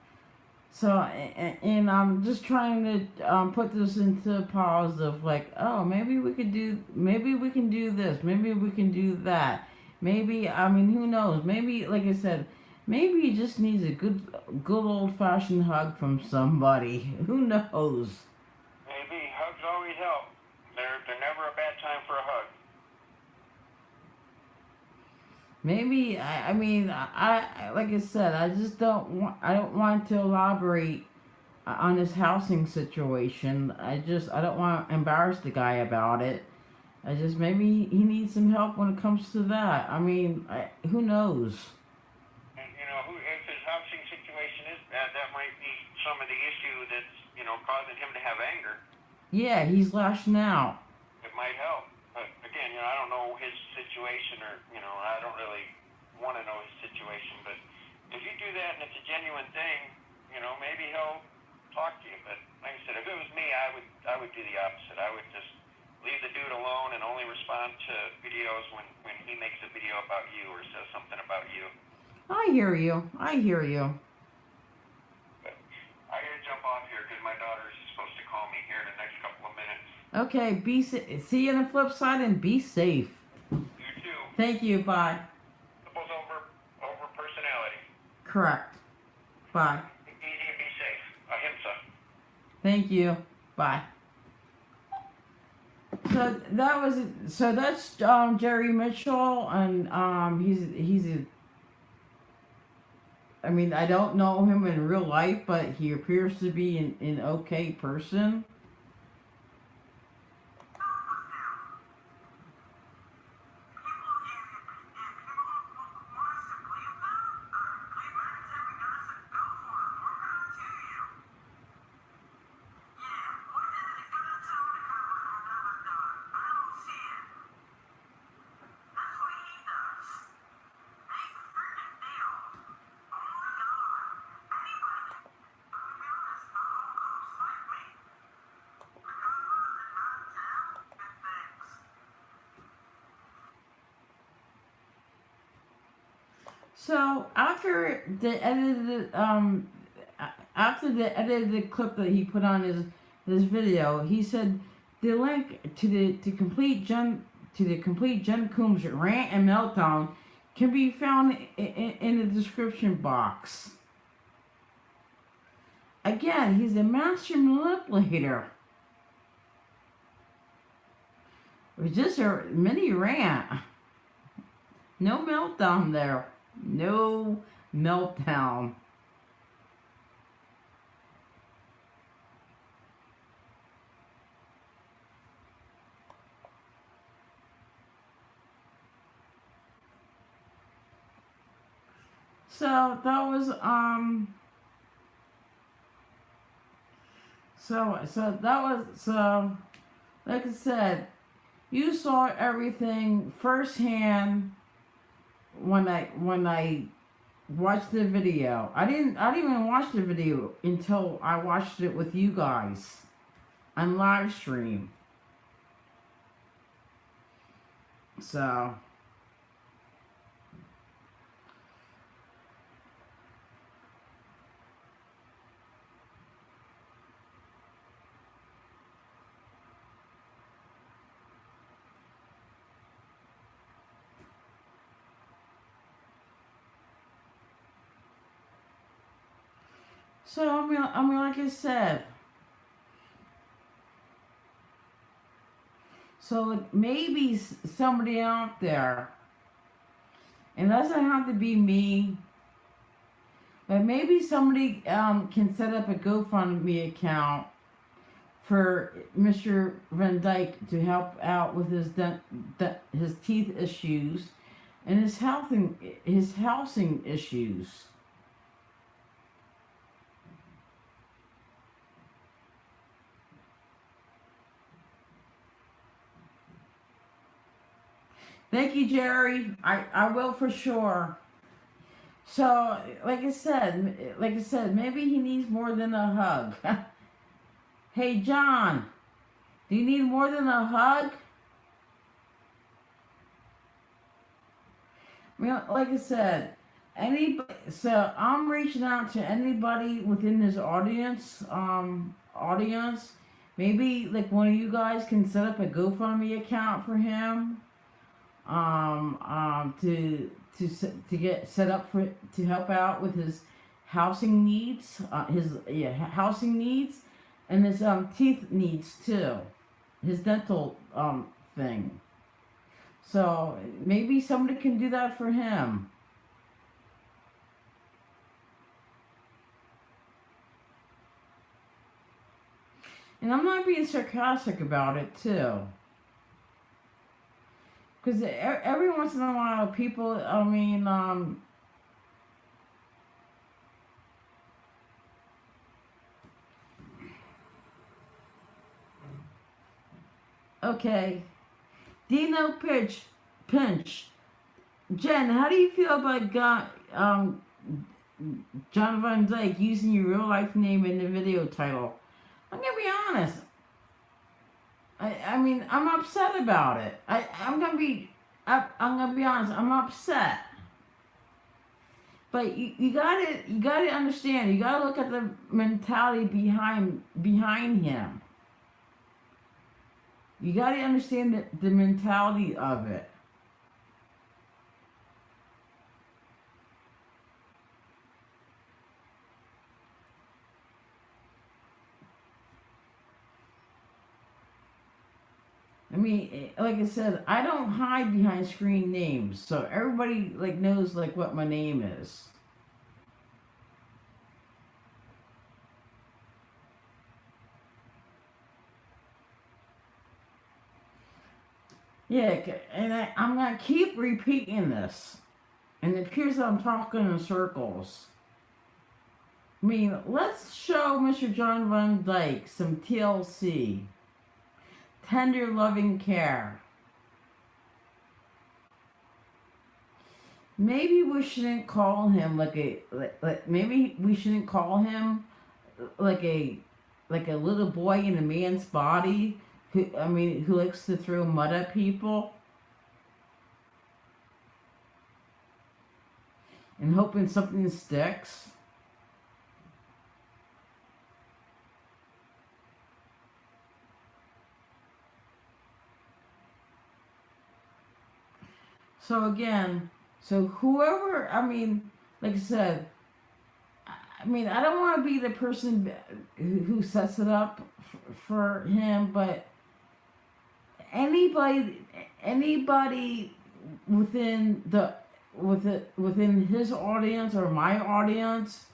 So, and I'm just trying to put this into positive, like, oh, maybe we can do this, maybe we can do that. Maybe, I mean, who knows? Maybe, like I said, maybe he just needs a good old-fashioned hug from somebody. Who knows? Maybe hugs always help. They're never a bad time for a hug. Maybe I mean I like I said I just I don't want to elaborate on his housing situation. I don't want to embarrass the guy about it. I just maybe he needs some help when it comes to that. I mean, who knows? And, you know, if his housing situation is bad, that might be some of the issue that's, you know, causing him to have anger. Yeah, he's lashing out. It might help. But again, you know, I don't know his situation, or, you know, I don't really want to know his situation. But if you do that and it's a genuine thing, you know, maybe he'll talk to you. But like I said, if it was me, I would do the opposite. I would just leave the dude alone and only respond to videos when he makes a video about you or says something about you. I hear you. I hear you. But I gotta jump off here because my daughter's supposed to call me here in the next couple of minutes. Okay, see you on the flip side and be safe. You too. Thank you. Bye. Suppose over personality. Correct. Bye. Easy and be safe. Ahimsa. Thank you. Bye. So that's Jerry Mitchell, and he's a. I mean, I don't know him in real life, but he appears to be an okay person. So after the edited clip that he put on his video, he said the link to the complete Jen Coombs rant and meltdown can be found in the description box. Again, he's a master manipulator. It was just a mini rant. No meltdown there. No meltdown. So that was so like I said, you saw everything firsthand when I watched the video. I didn't even watch the video until I watched it with you guys on live stream. So I mean, like I said, so like maybe somebody out there, it doesn't have to be me, but maybe somebody can set up a GoFundMe account for Mr. Van Dyke to help out with his teeth issues and his housing issues. Thank you, Jerry. I will for sure. So, like I said, maybe he needs more than a hug. Hey, John, do you need more than a hug? I mean, like I said, so I'm reaching out to anybody within this audience. Maybe like one of you guys can set up a GoFundMe account for him. To get set up to help out with his housing needs, housing needs, and his teeth needs too, his dental thing. So maybe somebody can do that for him. And I'm not being sarcastic about it too. Because every once in a while, people, I mean, okay, Dino Pinch, Jen, how do you feel about John Van Dyke using your real life name in the video title? I'm gonna be honest. I mean, I'm upset about it. I'm gonna be honest. I'm upset. But you gotta understand. You gotta look at the mentality behind him. You gotta understand the mentality of it. I mean, like I said, I don't hide behind screen names, so everybody like knows like what my name is. Yeah, and I'm gonna keep repeating this, and it appears that I'm talking in circles. I mean, let's show Mr. John Van Dyke some TLC. Tender loving care. Maybe we shouldn't call him maybe we shouldn't call him like a little boy in a man's body who likes to throw mud at people. and hoping something sticks. So again, so whoever, I mean, like I said, I mean, I don't want to be the person who sets it up for him, but anybody within within his audience or my audience,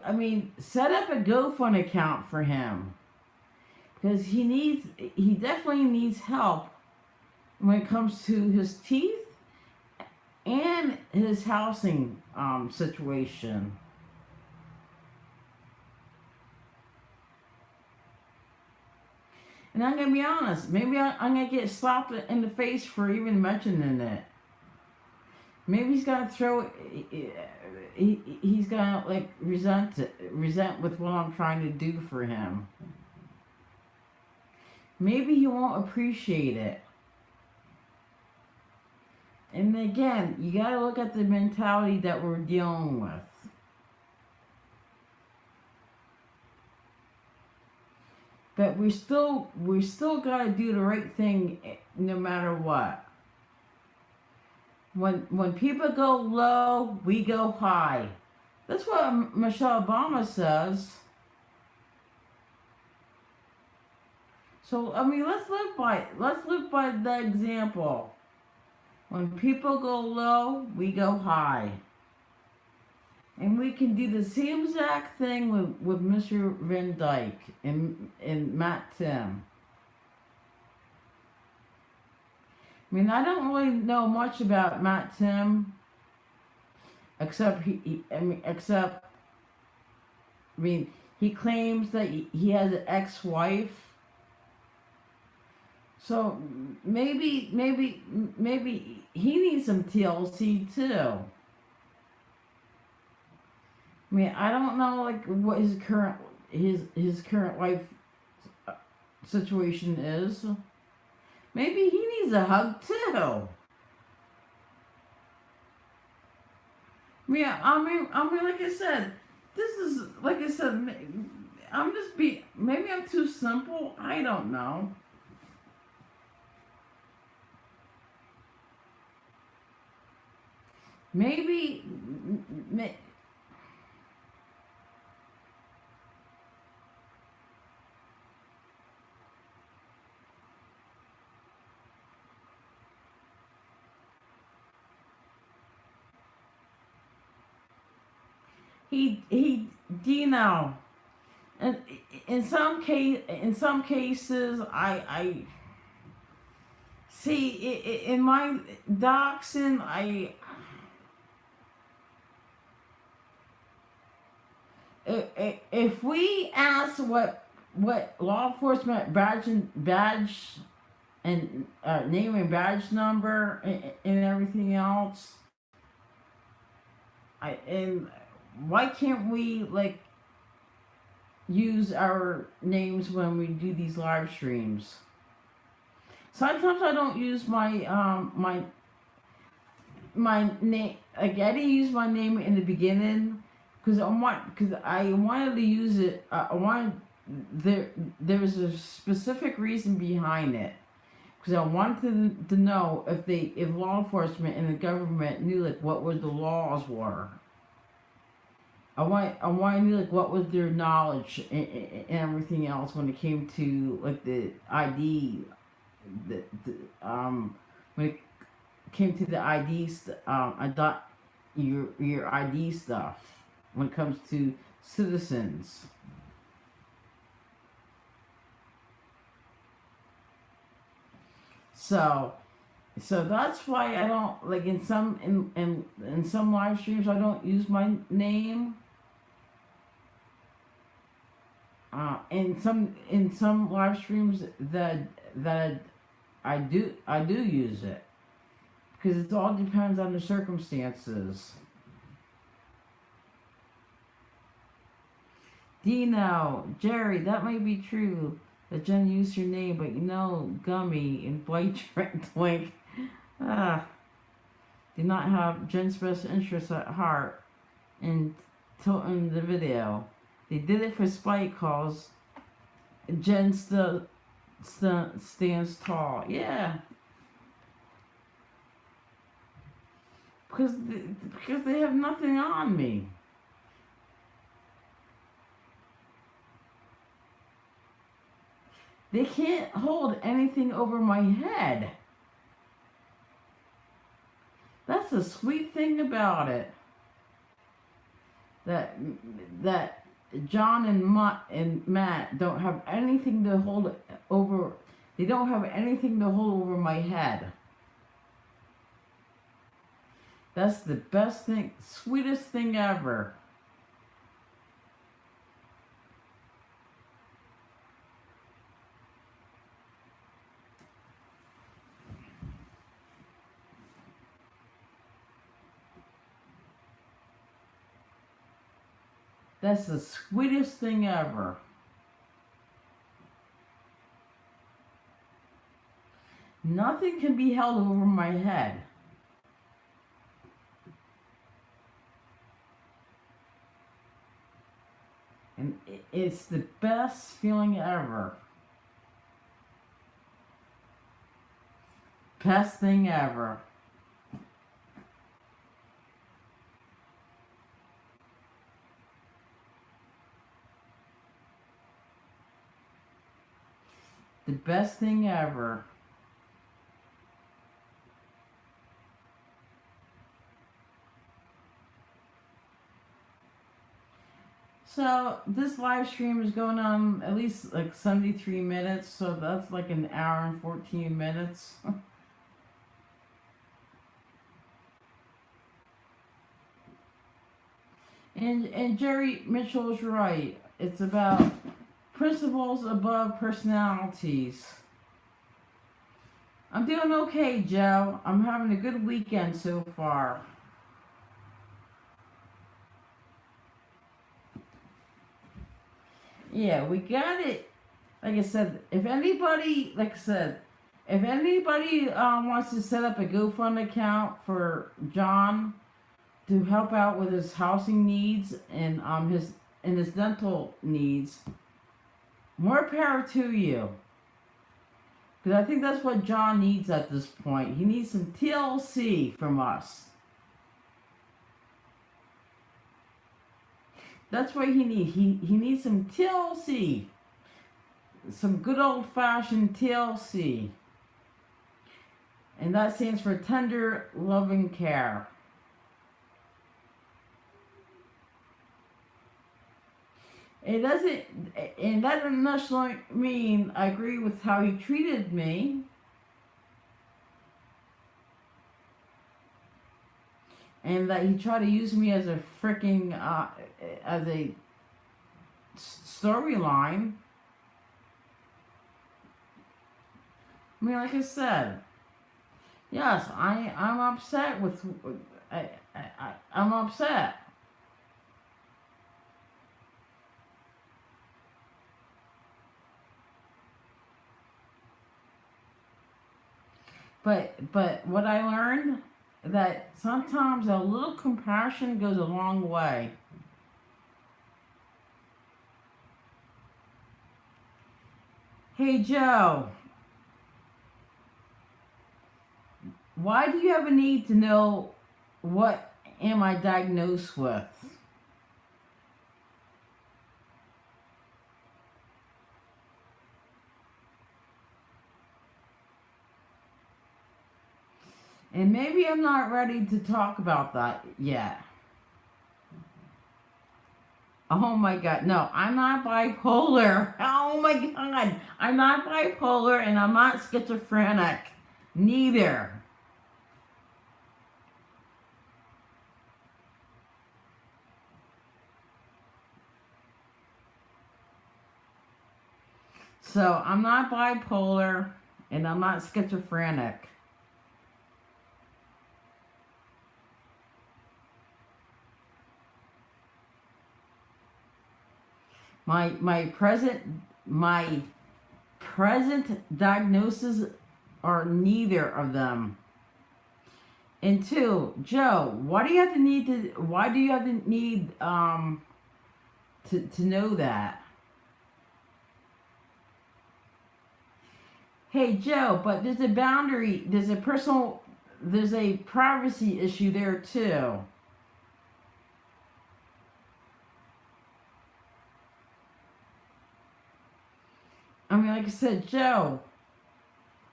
I mean, set up a GoFund account for him because he definitely needs help when it comes to his teeth and his housing situation. And I'm gonna be honest, maybe I'm gonna get slapped in the face for even mentioning it. Maybe he's gonna throw it. He's gonna like resent with what I'm trying to do for him. Maybe he won't appreciate it. And again, you gotta look at the mentality that we're dealing with. But we still gotta do the right thing no matter what. When people go low, we go high. That's what Michelle Obama says. So I mean, let's live by the example. When people go low, we go high. And we can do the same exact thing with Mr. Van Dyke and Matt Tim. I mean, I don't really know much about Matt Tim, except he claims that he has an ex-wife. So maybe he needs some TLC too. I mean, I don't know like what his current life situation is. Maybe he needs a hug too. Yeah, I mean, like I said, this is like I said. Maybe I'm too simple. I don't know. Maybe. He Dino. And in some cases, I see in my doxing, if we ask what law enforcement badge and name and badge number and everything else, and why can't we like use our names when we do these live streams? Sometimes I don't use my my name. Like I didn't use my name in the beginning because I wanted to use it. There was a specific reason behind it because I wanted to know if law enforcement and the government knew like what the laws were. I want to know like what was their knowledge and everything else when it came to like the ID, when it came to the ID your ID stuff when it comes to citizens. So that's why I don't like in some live streams I don't use my name. In some live streams that I do use it because it all depends on the circumstances. Dino, Jerry, that may be true that Jen used your name, but Gummy and Blight Twink. did not have Jen's best interests at heart in tilting the video. They did it for spite cause Jen still stands tall. Yeah. Because they have nothing on me. They can't hold anything over my head. That's the sweet thing about it. That John and Matt don't have anything to hold over. They don't have anything to hold over my head. That's the best thing, sweetest thing ever. That's the sweetest thing ever. Nothing can be held over my head. And it's the best feeling ever. Best thing ever. The best thing ever. So this live stream is going on at least like 73 minutes, so that's like an hour and 14 minutes. And Jerry Mitchell is right. It's about principles above personalities. I'm doing okay, Joe. I'm having a good weekend so far. Yeah, we got it. Like I said, if anybody wants to set up a GoFundMe account for John to help out with his housing needs and his dental needs, more power to you. Because I think that's what John needs at this point. He needs some TLC from us. That's what he needs. He needs some TLC. Some good old-fashioned TLC. And that stands for tender, loving care. It doesn't, and that doesn't necessarily mean I agree with how he treated me. And that he tried to use me as a freaking, as a storyline. I mean, like I said, yes, I'm upset with, I'm upset. But what I learned, that sometimes a little compassion goes a long way. Hey Joe, why do you have a need to know what am I diagnosed with? And maybe I'm not ready to talk about that yet. Oh my God, no, I'm not bipolar. Oh my God, I'm not bipolar and I'm not schizophrenic. Neither. So I'm not bipolar and I'm not schizophrenic. My present diagnoses are neither of them. And two, Joe, why do you have to need to? Why do you have to need to know that? Hey, Joe, but there's a boundary. There's a personal. There's a privacy issue there too. I mean, like I said, Joe,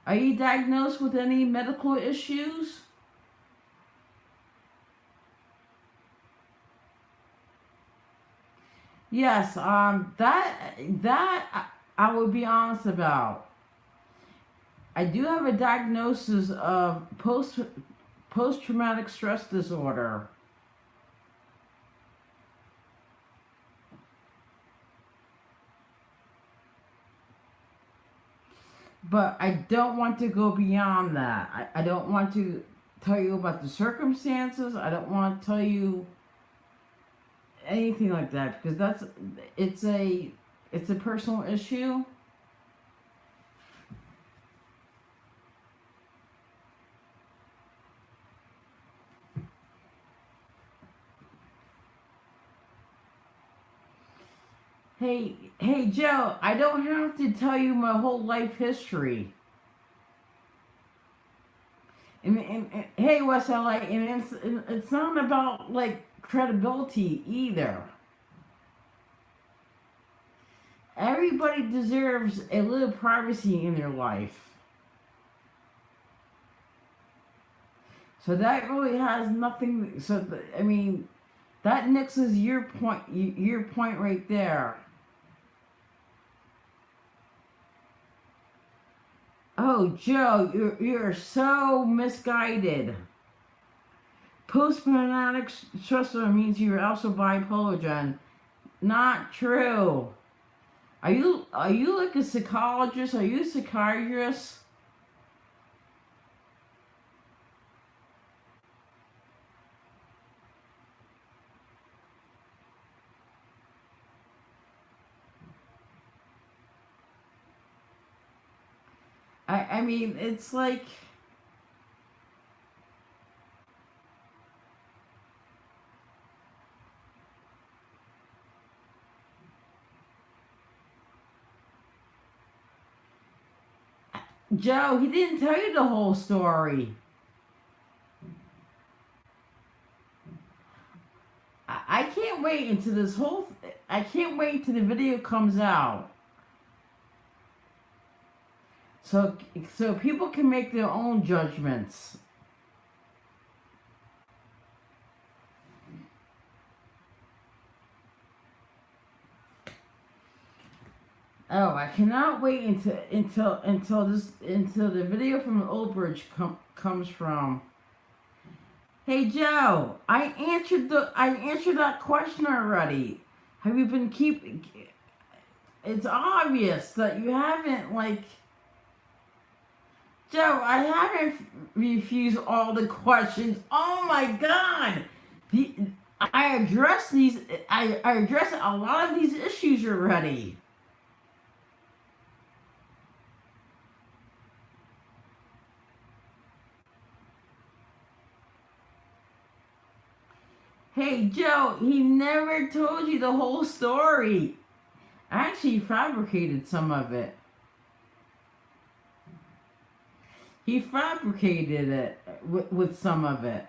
are you diagnosed with any medical issues? Yes, that I would be honest about. I do have a diagnosis of post traumatic stress disorder. But I don't want to go beyond that. I don't want to tell you about the circumstances. I don't want to tell you anything like that because it's a it's a personal issue. Hey Joe, I don't have to tell you my whole life history. Hey Wes LA, and it's not about like credibility either. Everybody deserves a little privacy in their life. So that really has nothing. So I mean, that nixes your point. Your point right there. Oh, Joe, you're so misguided. Post-traumatic stress disorder means you're also bipolar, Jen. Not true. Are you like a psychologist? Are you a psychiatrist? I mean, it's like Joe. He didn't tell you the whole story. I can't wait until this whole. I can't wait until the video comes out. So so people can make their own judgments. Oh, I cannot wait until the video from Old Bridge comes from. Hey Joe, I answered that question already. Have you been keep? It's obvious that you haven't like. Joe, I haven't refused all the questions. Oh my God, the, I addressed these. I addressed a lot of these issues already. Hey Joe, he never told you the whole story. I actually fabricated some of it. He fabricated it with some of it.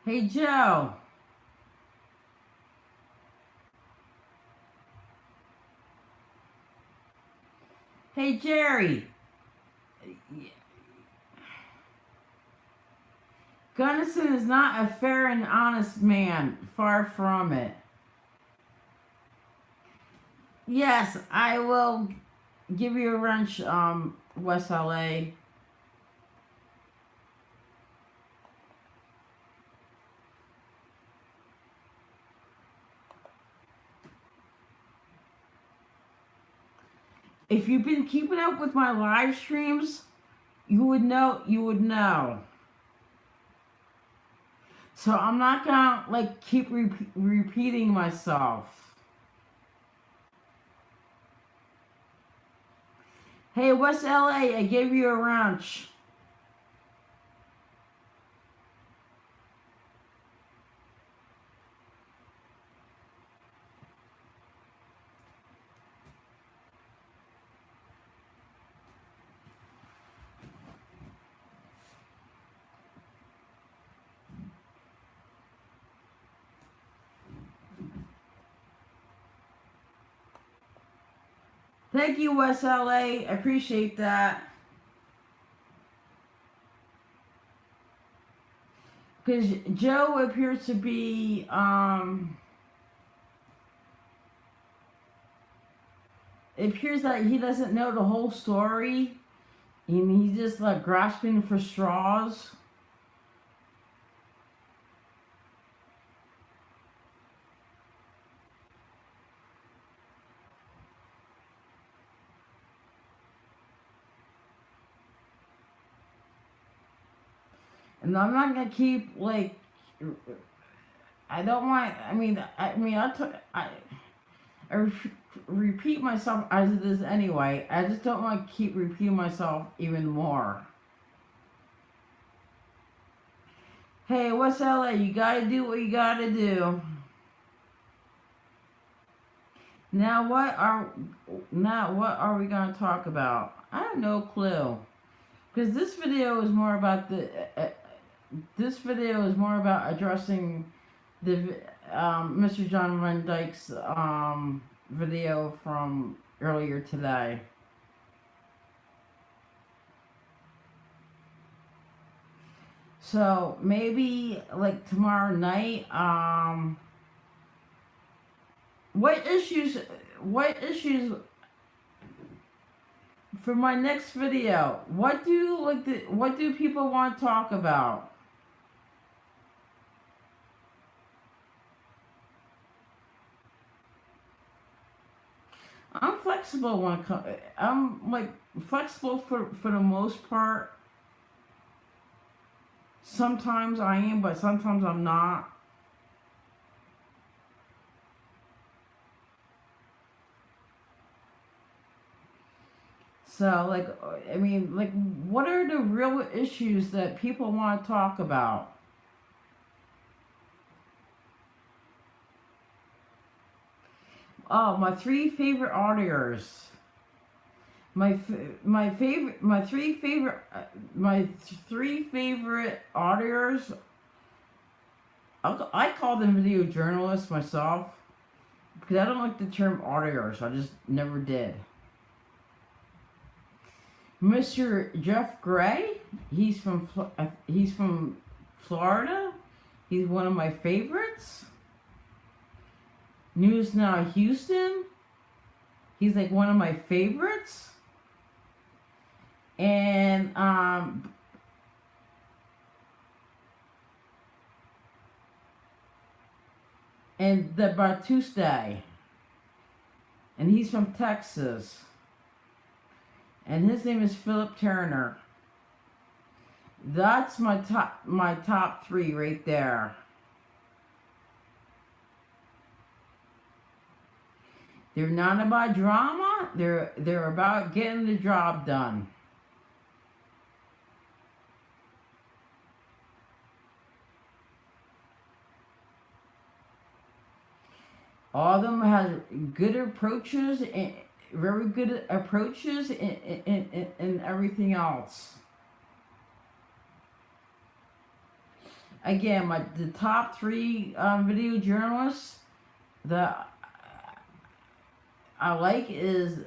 Hey Joe. Hey Jerry. Gunnison is not a fair and honest man. Far from it. Yes, I will give you a wrench, West LA. if you've been keeping up with my live streams, you would know. So I'm not gonna like keep repeating myself. Hey, West LA, I gave you a wrench. Thank you, West LA. I appreciate that. Because Joe appears to be, it appears that he doesn't know the whole story. And he's just like grasping for straws. And I'm not gonna keep like. I don't want. I repeat myself as it is anyway. I just don't want to keep repeating myself even more. Hey, what's LA? You gotta do what you gotta do. Now what are we gonna talk about? I have no clue. Because this video is more about addressing the Mr. John Van Dyke's video from earlier today. So maybe like tomorrow night, what issues for my next video? What do people want to talk about? I'm flexible when it comes. I'm like flexible for the most part. Sometimes I am, but sometimes I'm not. So, like, I mean, like, what are the real issues that people want to talk about? Oh, my three favorite auditors. My three favorite auditors. I call them video journalists myself because I don't like the term auditors. I just never did. Mr. Jeff Gray, he's from Florida. He's one of my favorites. News Now Houston, he's like one of my favorites. And the Batuste, and he's from Texas. And his name is Philip Turner. That's my top three right there. They're not about drama. They're about getting the job done. All of them has good approaches and very good approaches and everything else. Again, the top three video journalists that I like is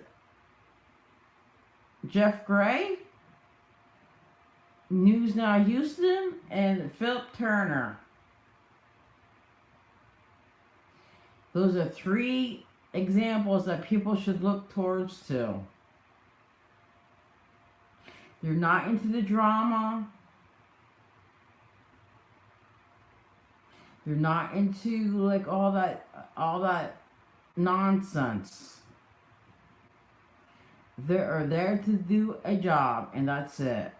Jeff Gray, News Now Houston, and Philip Turner. Those are three examples that people should look towards to. They're not into the drama. They're not into like all that nonsense. They are there to do a job, and that's it.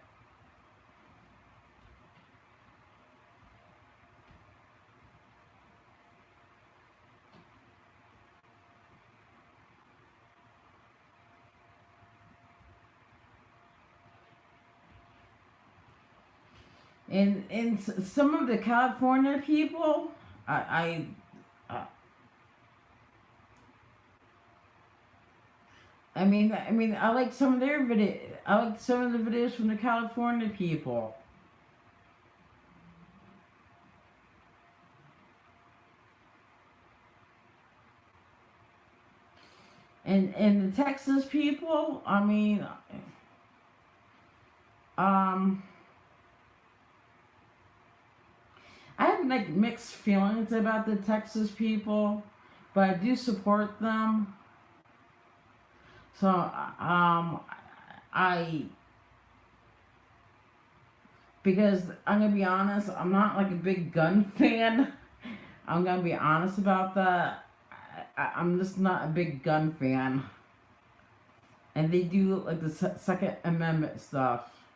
And some of the California people, I I mean, I like some of their video. I like some of the videos from the California people, and the Texas people. I mean, um, I have like mixed feelings about the Texas people, but I do support them. So, I because I'm gonna be honest, I'm not like a big gun fan. I'm gonna be honest about that. I'm just not a big gun fan, and they do like the Second Amendment stuff.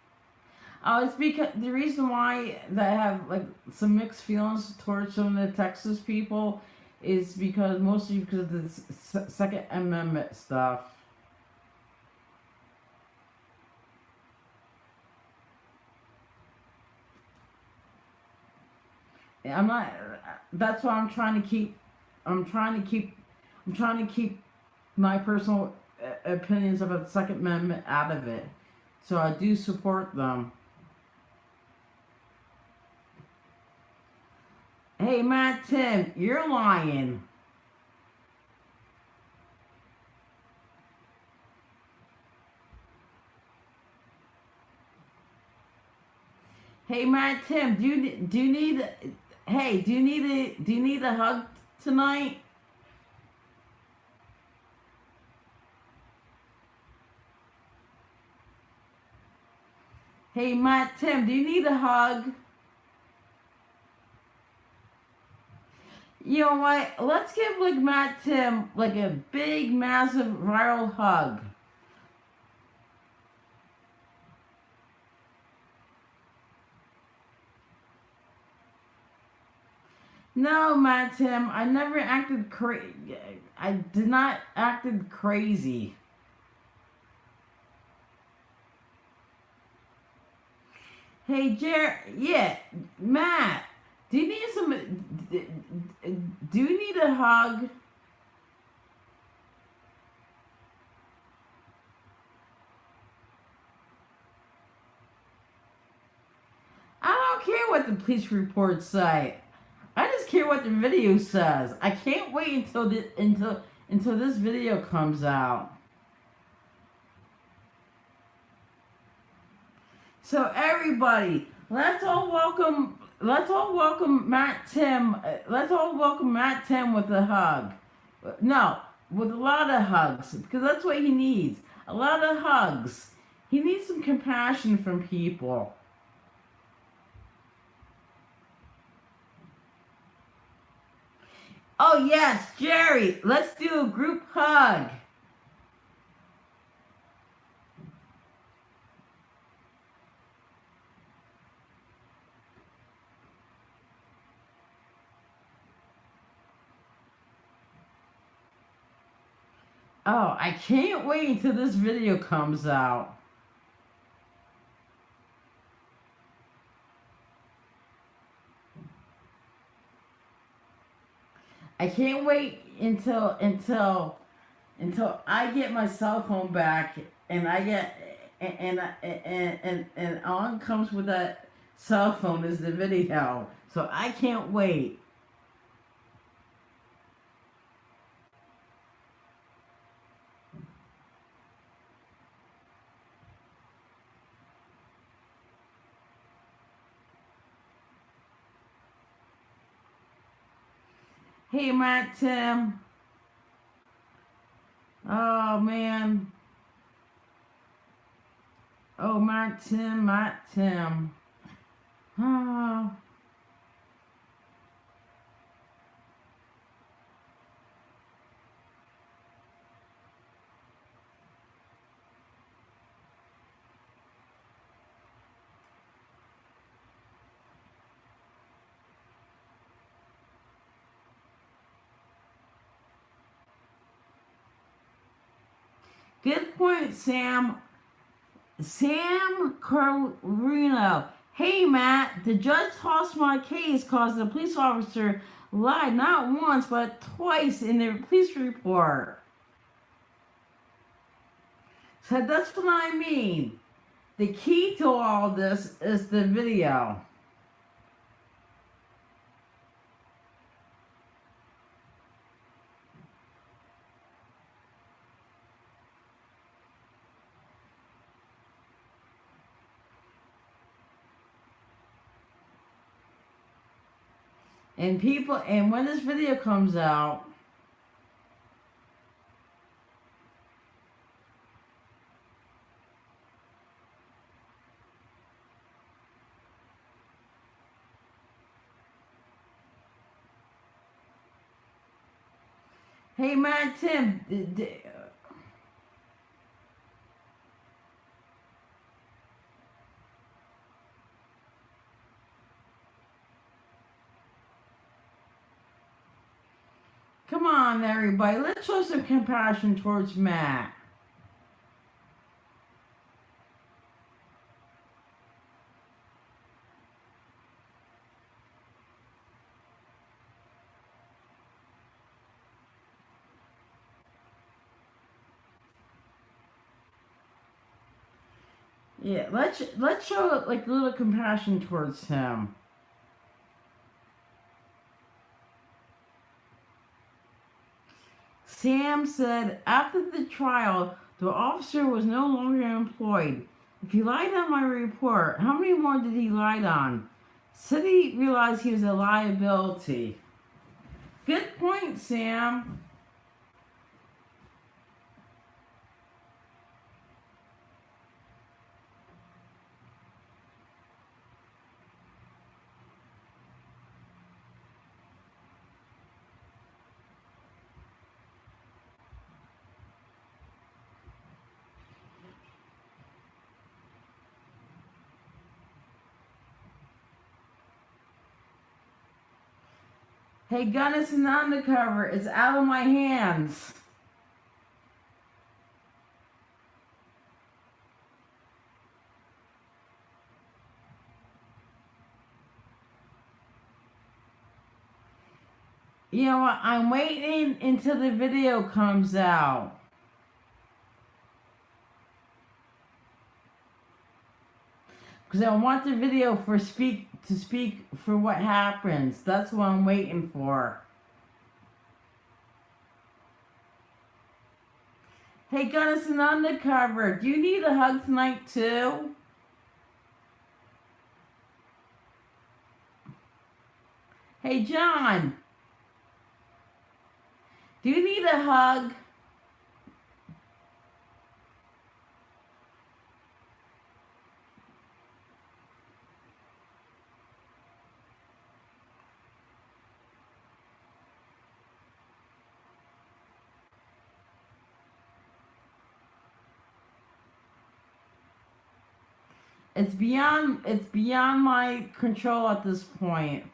It's because the reason why that I have like some mixed feelings towards some of the Texas people is because mostly because of the Second Amendment stuff. I'm not. That's why I'm trying to keep. I'm trying to keep. I'm trying to keep my personal opinions about the Second Amendment out of it. So I do support them. Hey, Matt Tim, you're lying. Hey, Matt Tim, do you need? Hey, do you need a hug tonight? Hey, Matt Tim, do you need a hug? You know what? Let's give like Matt Tim like a big, massive, viral hug. No, Matt Tim, I never acted crazy. I did not acted crazy. Hey, yeah, Matt, do you need do you need a hug? I don't care what the police reports say. I just care what the video says. I can't wait until this video comes out. So everybody, let's all welcome Matt Tim. Let's all welcome Matt Tim with a hug. No, with a lot of hugs because that's what he needs. A lot of hugs. He needs some compassion from people. Oh yes, Jerry, let's do a group hug. Oh, I can't wait until this video comes out. I can't wait until I get my cell phone back and I get and on comes with that cell phone is the video. So I can't wait. Hey Matt Tim. Oh man. Oh Matt Tim. Oh. Good point, Sam. Sam Carlino. Hey, Matt, the judge tossed my case because the police officer lied not once but twice in their police report. So that's what I mean. The key to all this is the video. And when this video comes out, hey, Matt, Tim, come on, everybody, let's show some compassion towards Matt. Yeah, let's show like a little compassion towards him. Sam said after the trial, the officer was no longer employed. If he lied on my report, how many more did he lie on? Said he realized he was a liability. Good point, Sam. Hey, Gunnison Undercover, it's out of my hands. You know what? I'm waiting until the video comes out. Because I want the video to speak for what happens. That's what I'm waiting for. Hey, Gunnison Undercover, do you need a hug tonight too? Hey, John, do you need a hug? It's beyond my control at this point.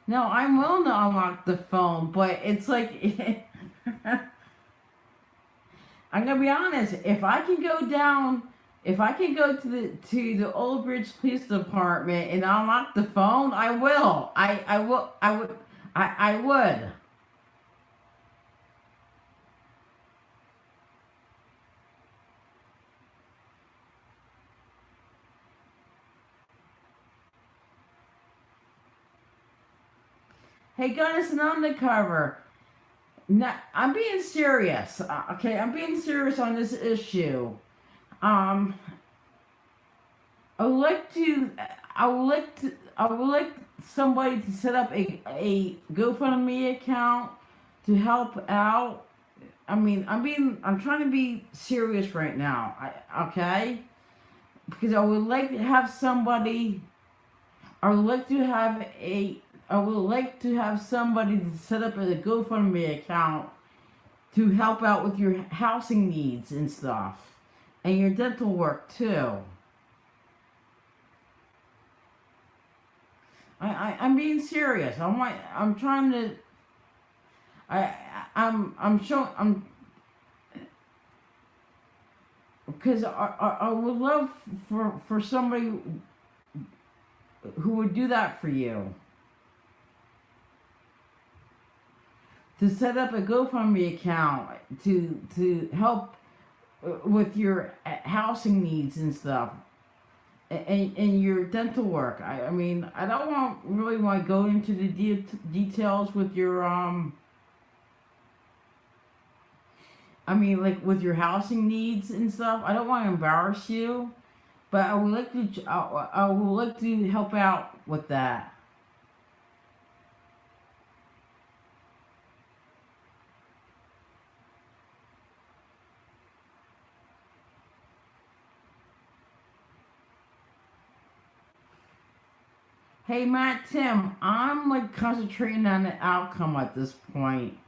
No, I'm willing to unlock the phone, but it's like I'm gonna be honest. If I can go to the Old Bridge Police Department and unlock the phone, I will. I would. Hey, Gunnison Undercover. Now, I'm being serious. Okay, I'm being serious on this issue. I would like to. I would like somebody to set up a GoFundMe account to help out. I mean, I'm trying to be serious right now. Okay, because I would like to have somebody. I would like to have somebody to set up a GoFundMe account to help out with your housing needs and stuff, and your dental work too. I'm being serious. I'm trying to. I'm showing. I'm because I would love for somebody who would do that for you to set up a GoFundMe account to help with your housing needs and stuff. And your dental work. I mean, I don't really want to go into the details with your I mean, like with your housing needs and stuff. I don't want to embarrass you, but I would like to. I would like to help out with that. Hey, Matt, Tim, I'm like concentrating on the outcome at this point.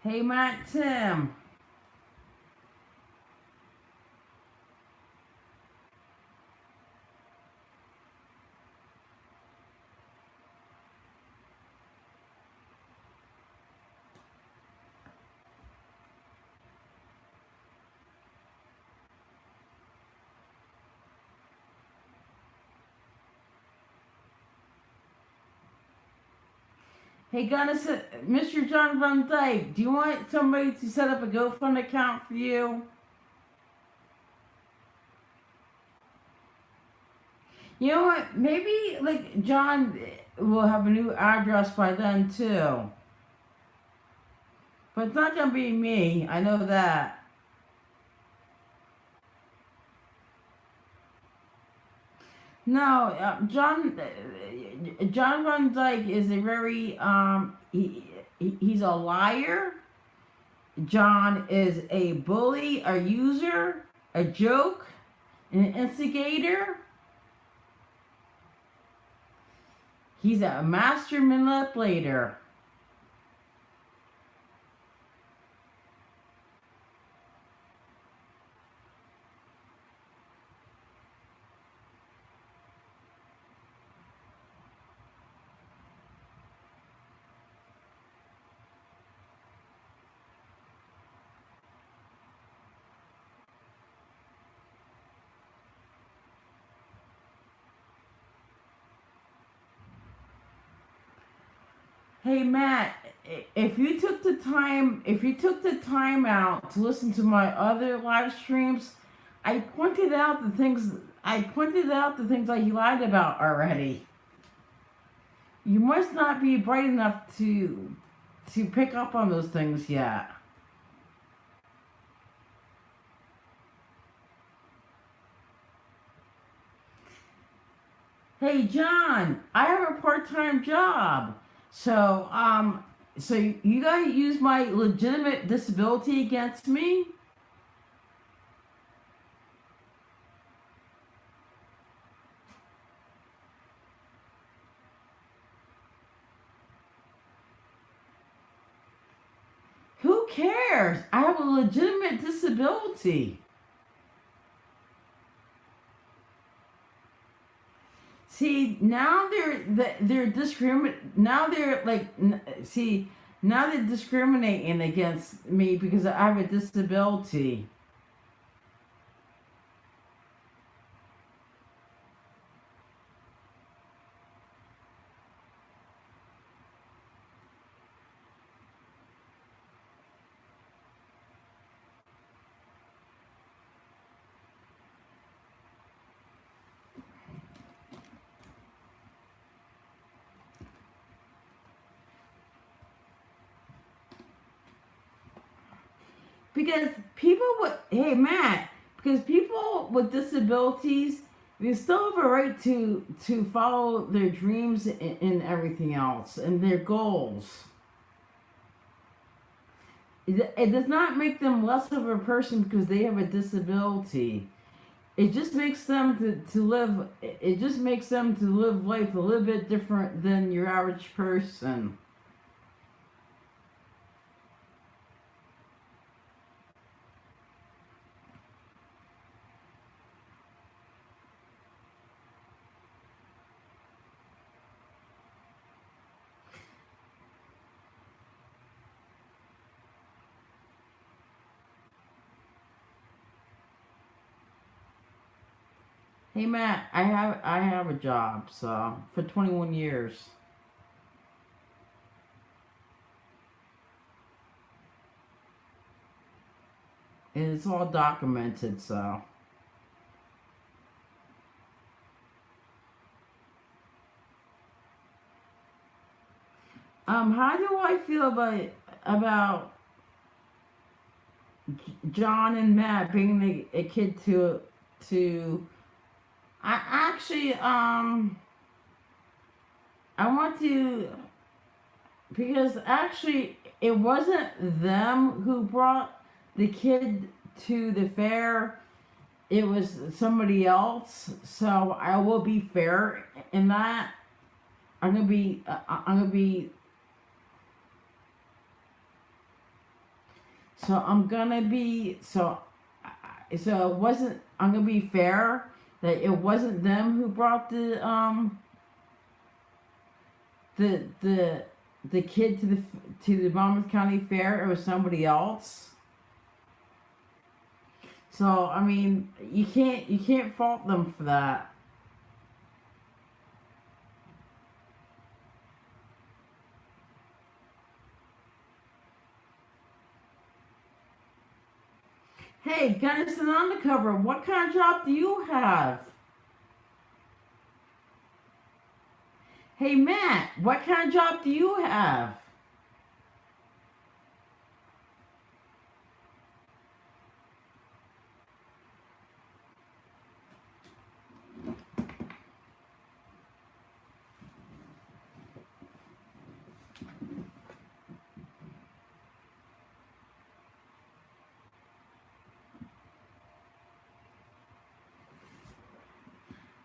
Hey, Matt, Tim. Hey, Gunnison, Mr. John Van Dyke, do you want somebody to set up a GoFundMe account for you? You know what? Maybe like John will have a new address by then too. But it's not gonna be me. I know that. No, John Van Dyke is a very he's a liar. John is a bully, a user, a joke, an instigator. He's a master manipulator. Hey Matt, if you took the time out to listen to my other live streams, I pointed out the things that you lied about already. You must not be bright enough to pick up on those things yet. Hey John, I have a part-time job. So you gotta use my legitimate disability against me? Who cares? I have a legitimate disability. See, now they're discriminate. Now they're like, see, now they're discriminating against me because I have a disability. because people with, hey Matt, because people with disabilities, they still have a right to follow their dreams and everything else and their goals. It does not make them less of a person because they have a disability. It just makes them to live. It just makes them to live life a little bit different than your average person. Hey Matt, I have a job, so for 21 years. And it's all documented, so how do I feel about John and Matt bringing a kid to I actually I want to, because actually it wasn't them who brought the kid to the fair. It was somebody else. So I will be fair in that. I'm gonna be. So I'm gonna be. So it wasn't. I'm gonna be fair that it wasn't them who brought the kid to the Monmouth County Fair. It was somebody else. So I mean, you can't fault them for that. Hey, Gunnison Undercover, what kind of job do you have? Hey Matt, what kind of job do you have?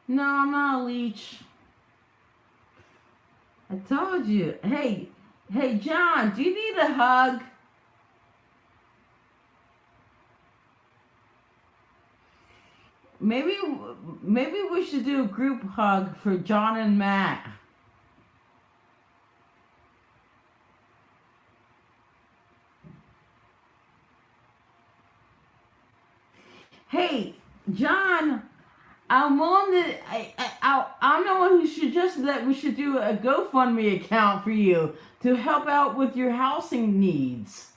No, I'm not a leech. I told you. Hey, John, do you need a hug? Maybe, maybe we should do a group hug for John and Matt. Hey, John, I'm on the. I'm the one who suggested that we should do a GoFundMe account for you to help out with your housing needs.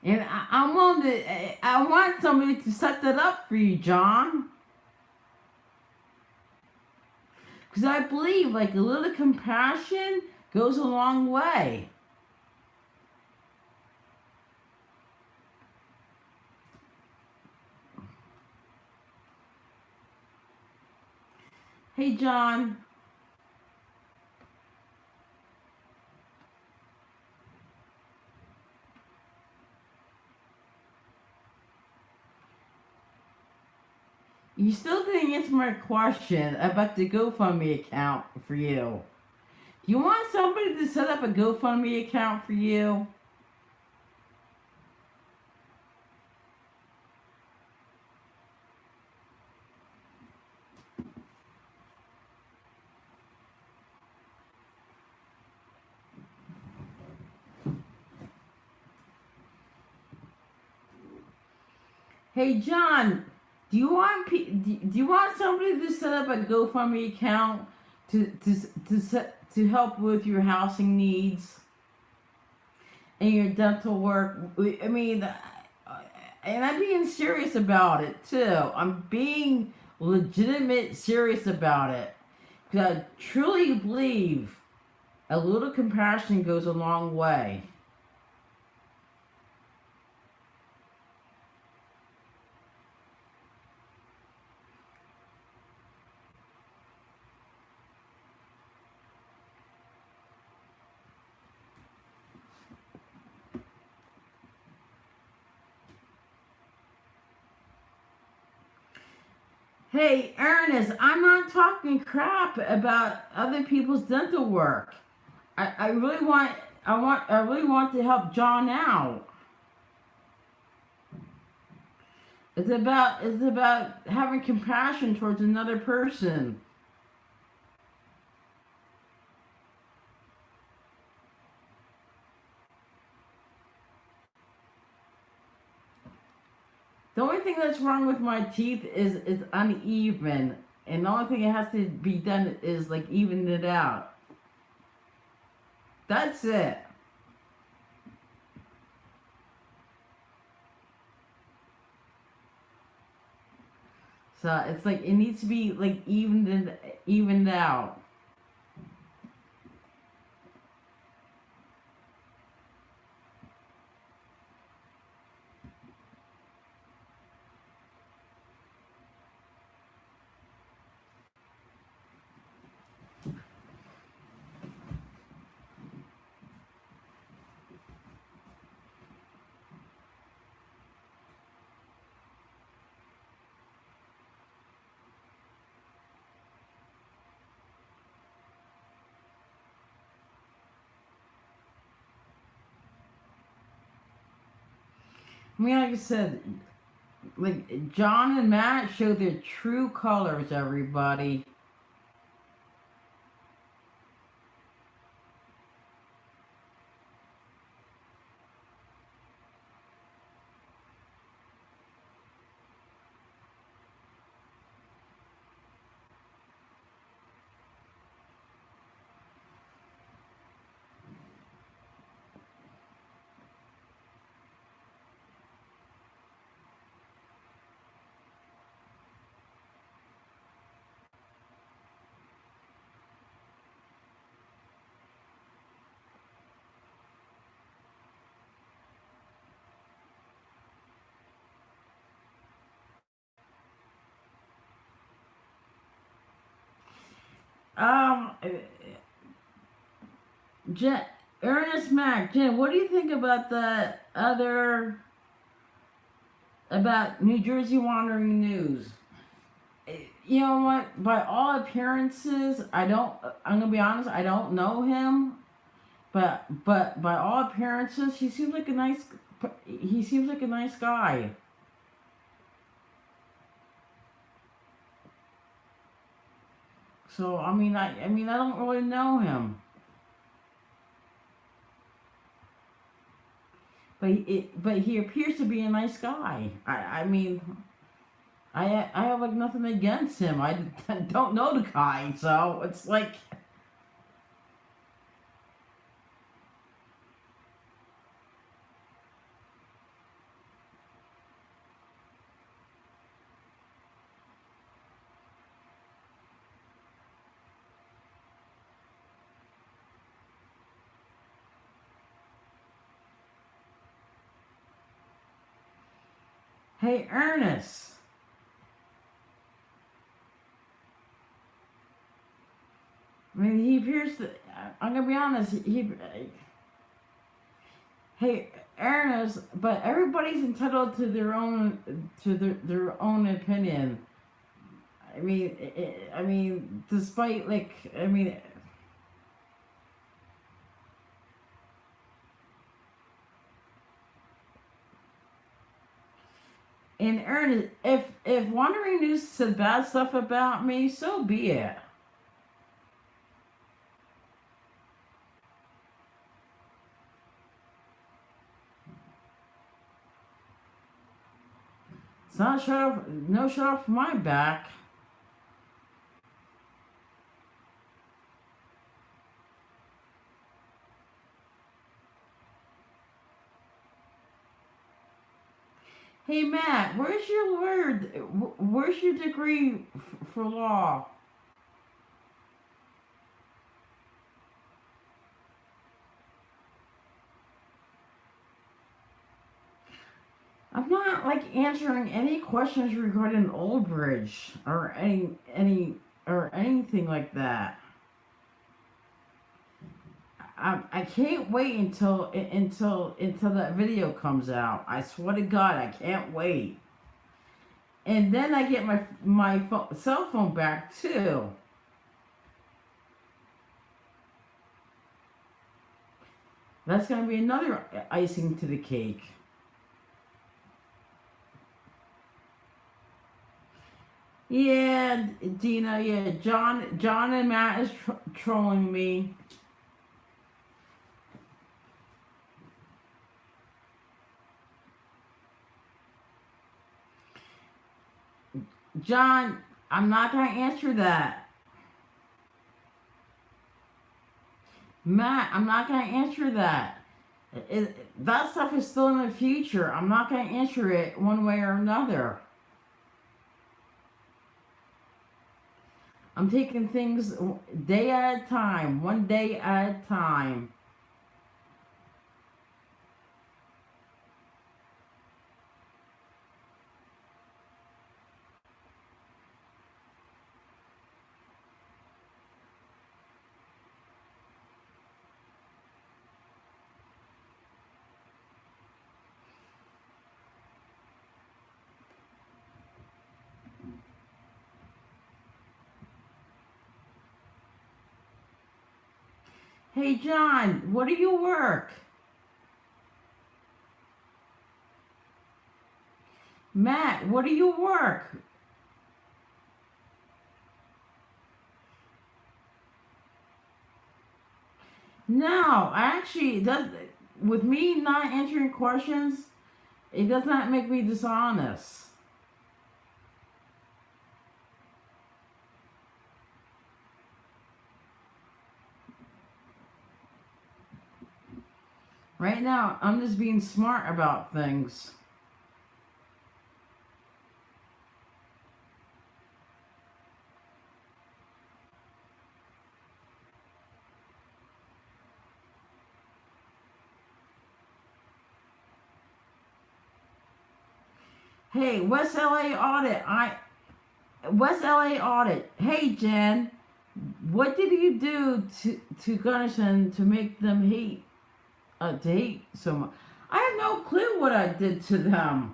And I'm on the. I want somebody to set that up for you, John. Because I believe like a little compassion goes a long way. Hey, John. You still didn't answer my question about the GoFundMe account for you. Do you want somebody to set up a GoFundMe account for you? Hey, John, do you want somebody to set up a GoFundMe account to help with your housing needs and your dental work? I mean, and I'm being serious about it too. I'm being legitimate serious about it. Because I truly believe a little compassion goes a long way. Hey, Ernest, I'm not talking crap about other people's dental work. I really want I really want to help John out. It's about having compassion towards another person. The only thing that's wrong with my teeth is uneven, and the only thing that has to be done is like even it out. That's it. So it's like it needs to be like evened out. I mean, like I said, like John and Matt show their true colors, everybody. Um, Jen, Ernest Mac, Jen, what do you think about the other about New Jersey Wandering News? You know what? By all appearances, I don't. I'm gonna be honest. I don't know him, but by all appearances, he seems like a nice. He seems like a nice guy. So I mean I don't really know him, but he appears to be a nice guy. I mean I have like nothing against him. I don't know the guy, so it's like. Hey, Ernest. I mean, he appears to. I'm gonna be honest. He. Hey, Ernest, but everybody's entitled to their own opinion. I mean, despite like, I mean, in Ernest, if Wandering News said bad stuff about me, so be it. It's not shut off, no shut off my back. Hey, Hey Matt, where's your lawyer? Where's your degree for law? I'm not like answering any questions regarding Old Bridge or anything like that. I can't wait until that video comes out. I swear to God, I can't wait. And then I get my cell phone back too. That's gonna be another icing to the cake. Yeah, Dina. Yeah, John and Matt is trolling me. John, I'm not gonna answer that. Matt, I'm not gonna answer that. That stuff is still in the future. I'm not gonna answer it one way or another. I'm taking things day at a time, one day at a time. Hey John, what do you work? Matt, what do you work? No, actually, does with me not answering questions, it does not make me dishonest. Right now, I'm just being smart about things. Hey, West LA audit. West LA audit. Hey Jen, what did you do to Gunnison to make them hate so much? I have no clue what I did to them.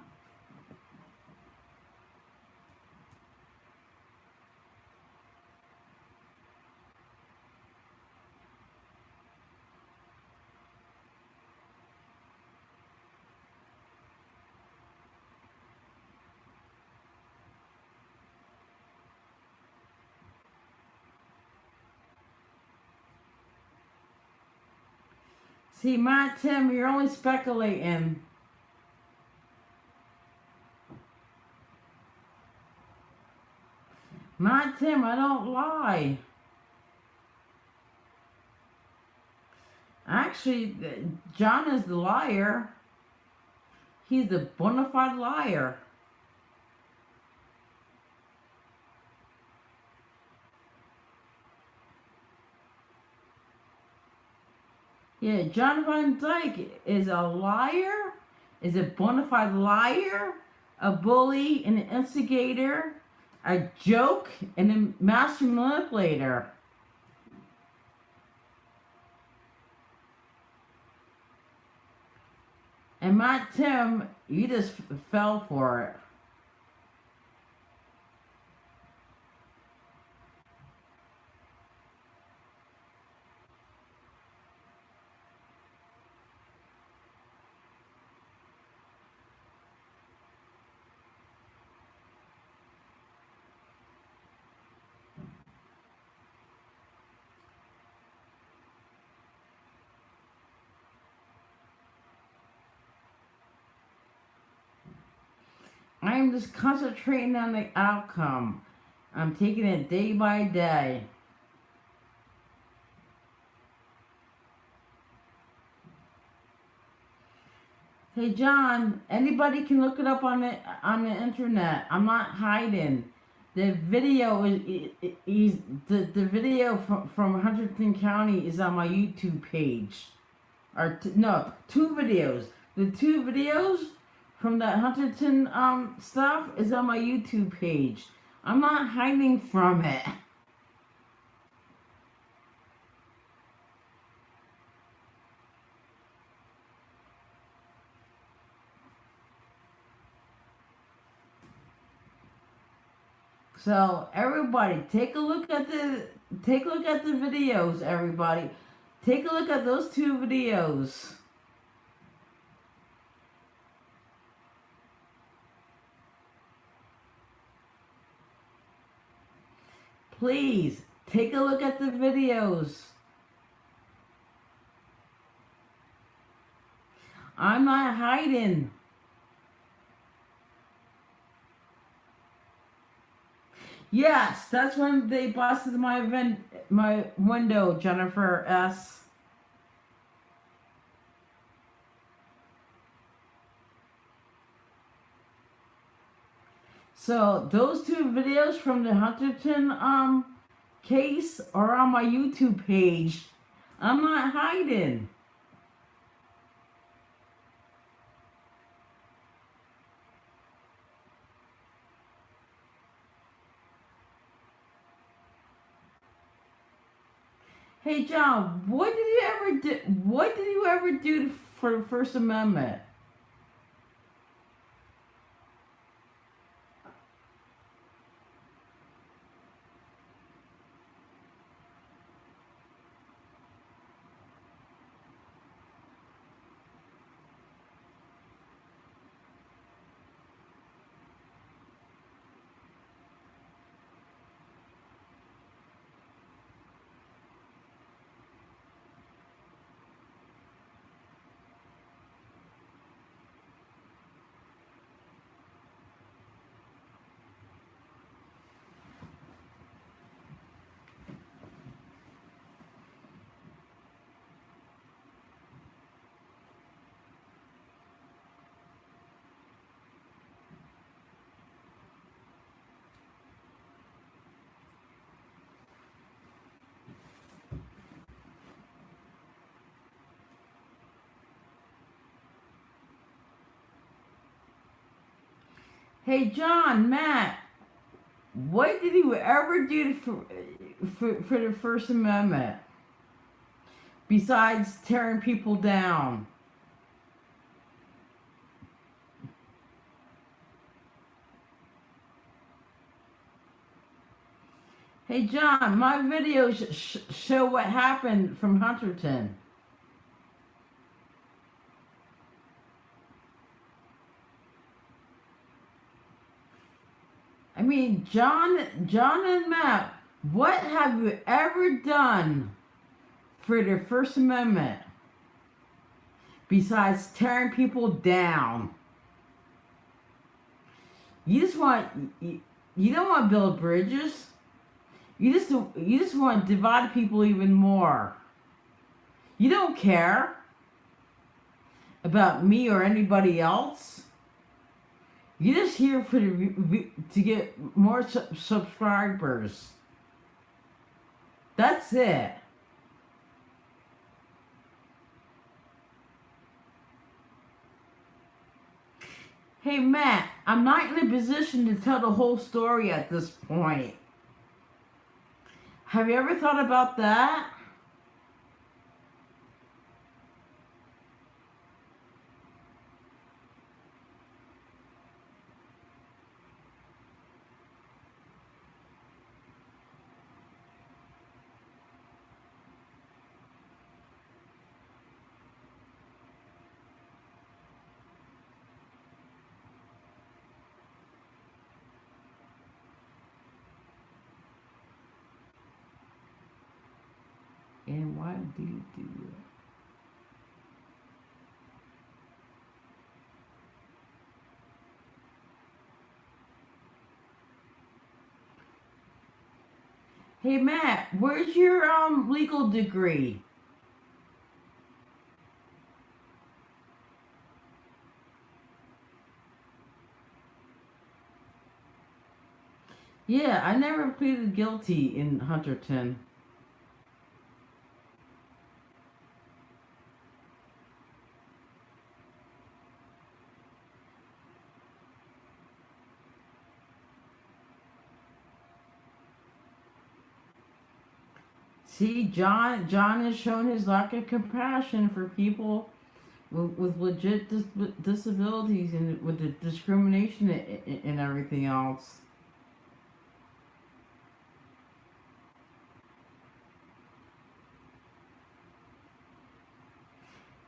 See, Matt, Tim, you're only speculating. Matt, Tim, I don't lie. Actually, John is the liar. He's the bona fide liar. Yeah, John Van Dyke is a liar, is a bona fide liar, a bully, an instigator, a joke, and a master manipulator. And Matt Tim, you just fell for it. I am just concentrating on the outcome. I'm taking it day by day. Hey John, anybody can look it up on the internet. I'm not hiding. The video is the video from Huntington County is on my YouTube page. Or no, two videos. The two videos from the Huntington stuff is on my YouTube page. I'm not hiding from it. So everybody, take a look at the videos. Everybody, take a look at those two videos. Please take a look at the videos. I'm not hiding. Yes, that's when they busted my window, Jennifer S. So those two videos from the Huntington case are on my YouTube page. I'm not hiding. Hey John, what did you ever do for the First Amendment? Hey John, Matt, what did you ever do for the First Amendment besides tearing people down? Hey John, my videos show what happened from Huntington. I mean, John and Matt, what have you ever done for the First Amendment besides tearing people down? You just want you don't want to build bridges. You just want to divide people even more. You don't care about me or anybody else. You're just here to get more subscribers. That's it. Hey Matt, I'm not in a position to tell the whole story at this point. Have you ever thought about that? And why do you do that? Hey Matt, where's your legal degree? Yeah, I never pleaded guilty in Hunterton. See, John has shown his lack of compassion for people with legit disabilities and with the discrimination and everything else.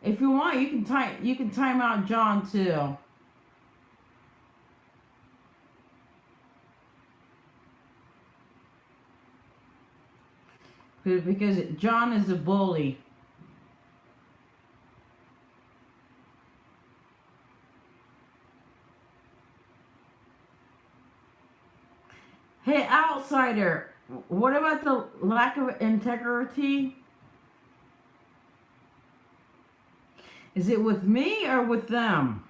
If you want, you can time out John too, because John is a bully. Hey, outsider, what about the lack of integrity? Is it with me or with them?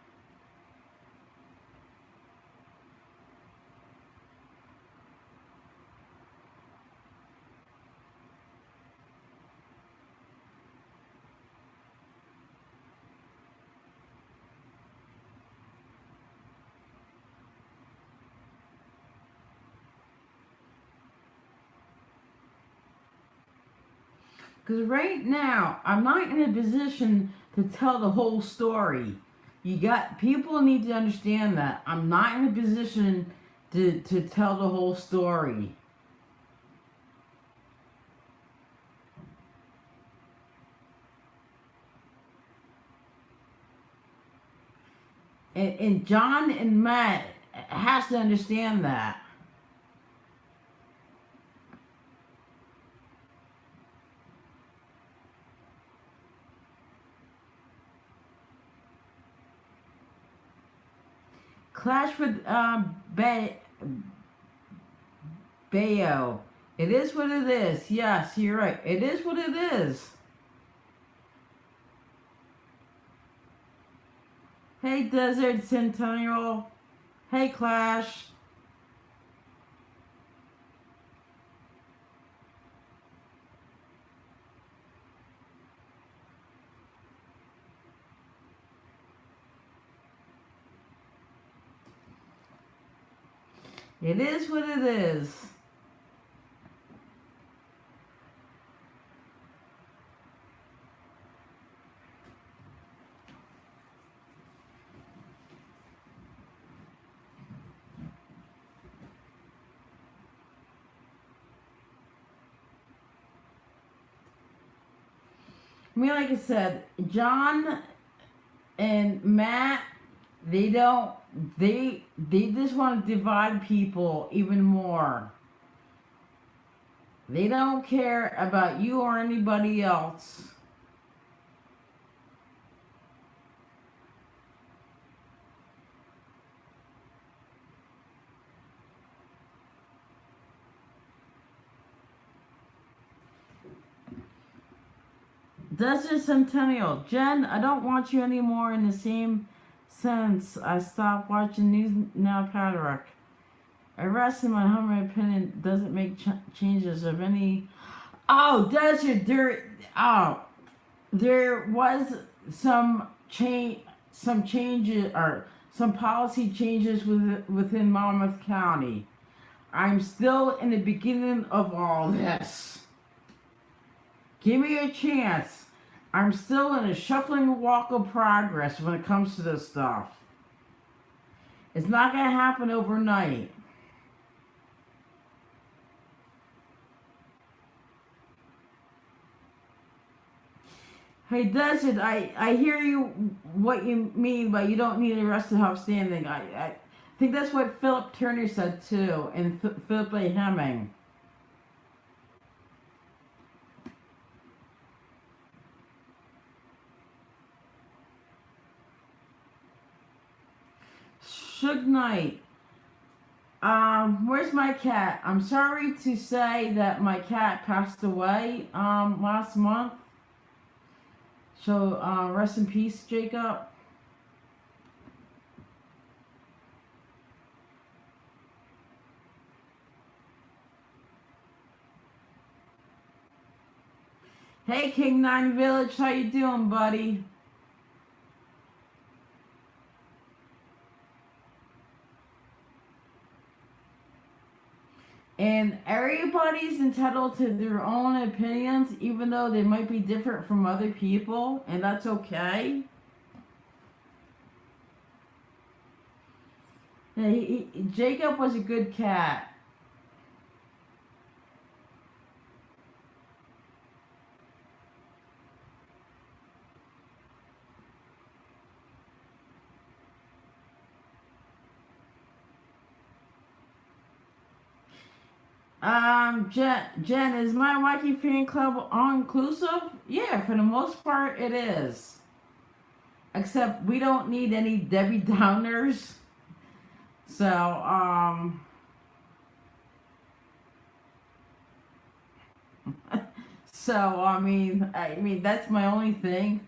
Because right now, I'm not in a position to tell the whole story. You got people need to understand that I'm not in a position to tell the whole story. And John and Matt has to understand that. Clash with Bayo. It is what it is. Yes, you're right. It is what it is. Hey, Desert Centennial. Hey, Clash. It is what it is. I mean, like I said, John and Matt, they don't, they just want to divide people even more. They don't care about you or anybody else. Desert Centennial. Jen, I don't want you anymore in the same sense. I stopped watching News Now Patrick. Arrest in my humble opinion doesn't make changes of any. Oh, Desert, there was some changes or some policy changes within Monmouth County. I'm still in the beginning of all this. Give me a chance. I'm still in a shuffling walk of progress when it comes to this stuff. It's not going to happen overnight. Hey, Desert, I hear you what you mean, but you don't need arrested upstanding. I think that's what Philip Turner said too, and Philip A. Hemming. Suge Knight. Where's my cat? I'm sorry to say that my cat passed away last month. So rest in peace, Jacob. Hey, King Nine Village, how you doing, buddy? And everybody's entitled to their own opinions, even though they might be different from other people, and that's okay. Yeah, Jacob was a good cat. Jen, is my wacky fan club all inclusive? Yeah, for the most part, it is. Except we don't need any Debbie Downers. So, I mean, that's my only thing.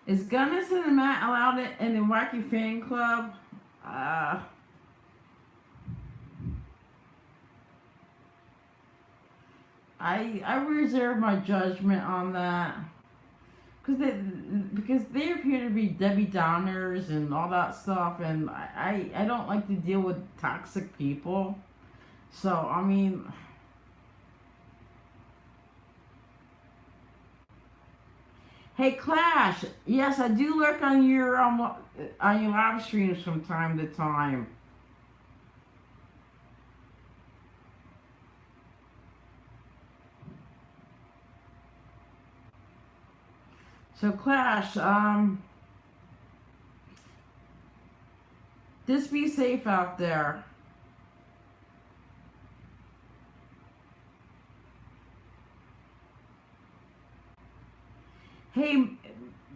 Is Gunnison and Matt allowed it in the wacky fan club? Uh, I reserve my judgment on that. Because they appear to be Debbie Downers and all that stuff, and I don't like to deal with toxic people. So I mean, hey Clash, yes I do lurk on your live streams from time to time. So Clash, just be safe out there. Hey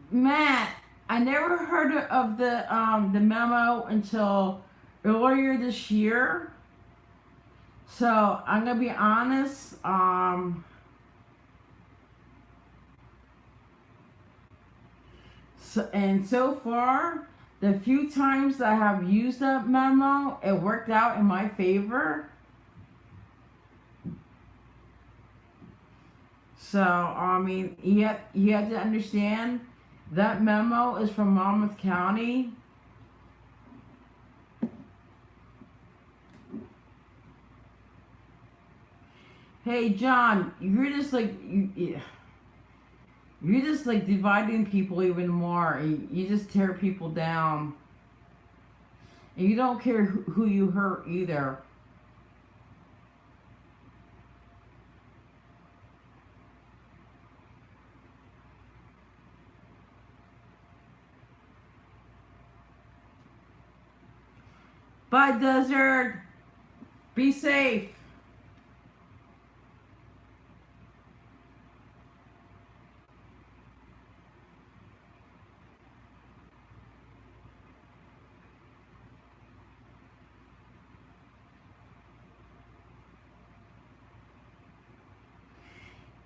Matt, I never heard of the memo until earlier this year. So I'm gonna be honest. So far, the few times that I have used that memo, it worked out in my favor. So I mean, you have to understand that memo is from Monmouth County. Hey John, you're just like dividing people even more. You just tear people down, and you don't care who you hurt either. Bye, Desert. Be safe.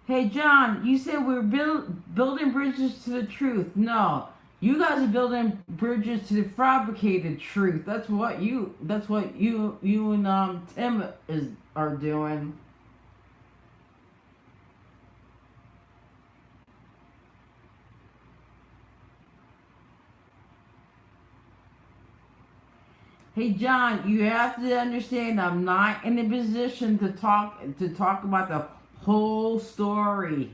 Hey John, you said we're building bridges to the truth. No, you guys are building bridges to the fabricated truth. That's what you and Tim are doing. Hey John, you have to understand I'm not in a position to talk about the whole story.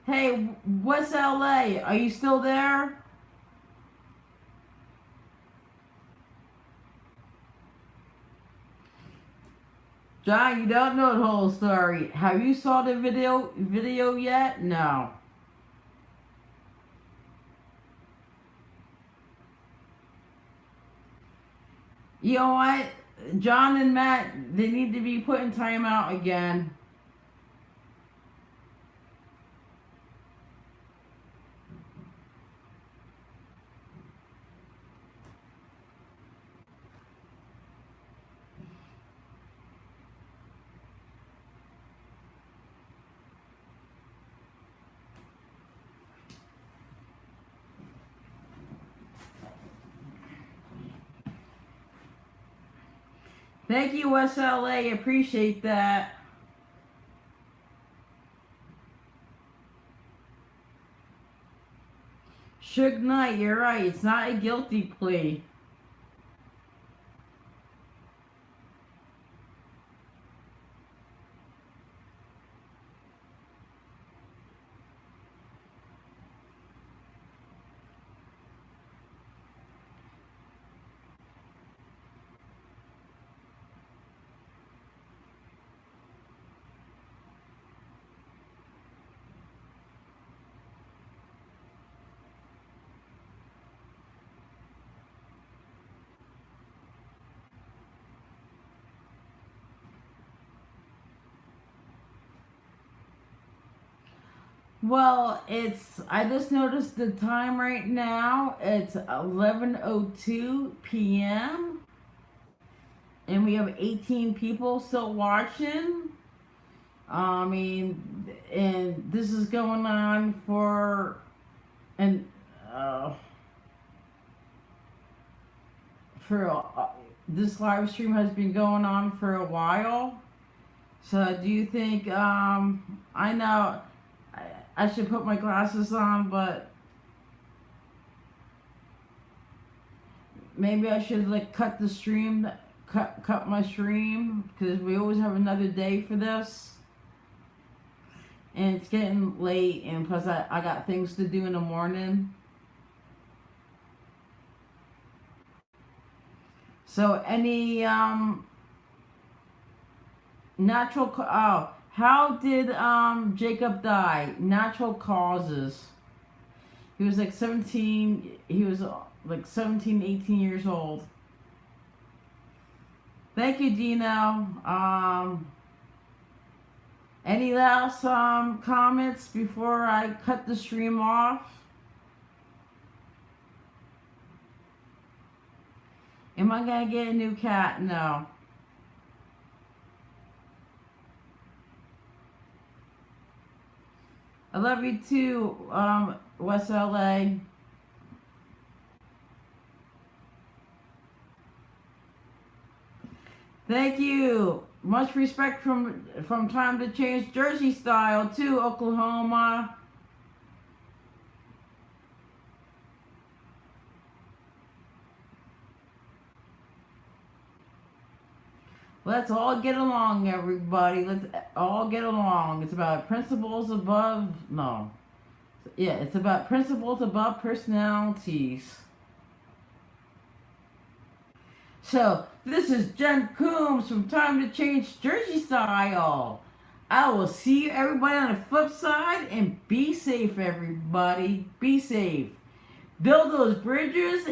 Hey, what's LA? Are you still there? John, you don't know the whole story. Have you saw the video yet? No. You know what? John and Matt, they need to be put in timeout again. Thank you, SLA. Appreciate that. Suge Knight, you're right. It's not a guilty plea. Well, I just noticed the time right now. It's 11:02 p.m. and we have 18 people still watching. I mean, and this is going on and uh, this live stream has been going on for a while. So do you think, I know I should put my glasses on, but maybe I should like cut my stream, because we always have another day for this. And it's getting late, and plus I got things to do in the morning. So any how did Jacob die? Natural causes. He was like 17, 18 years old. Thank you, Dino. Any last comments before I cut the stream off? Am I gonna get a new cat? No. I love you too, West LA. Thank you. Much respect from Time to Change Jersey Style too, Oklahoma. Let's all get along, everybody. Let's all get along. It's about principles above, no. Yeah, it's about principles above personalities. So, this is Jen Coombs from Time to Change Jersey Style. I will see you, everybody, on the flip side, and be safe, everybody. Be safe. Build those bridges.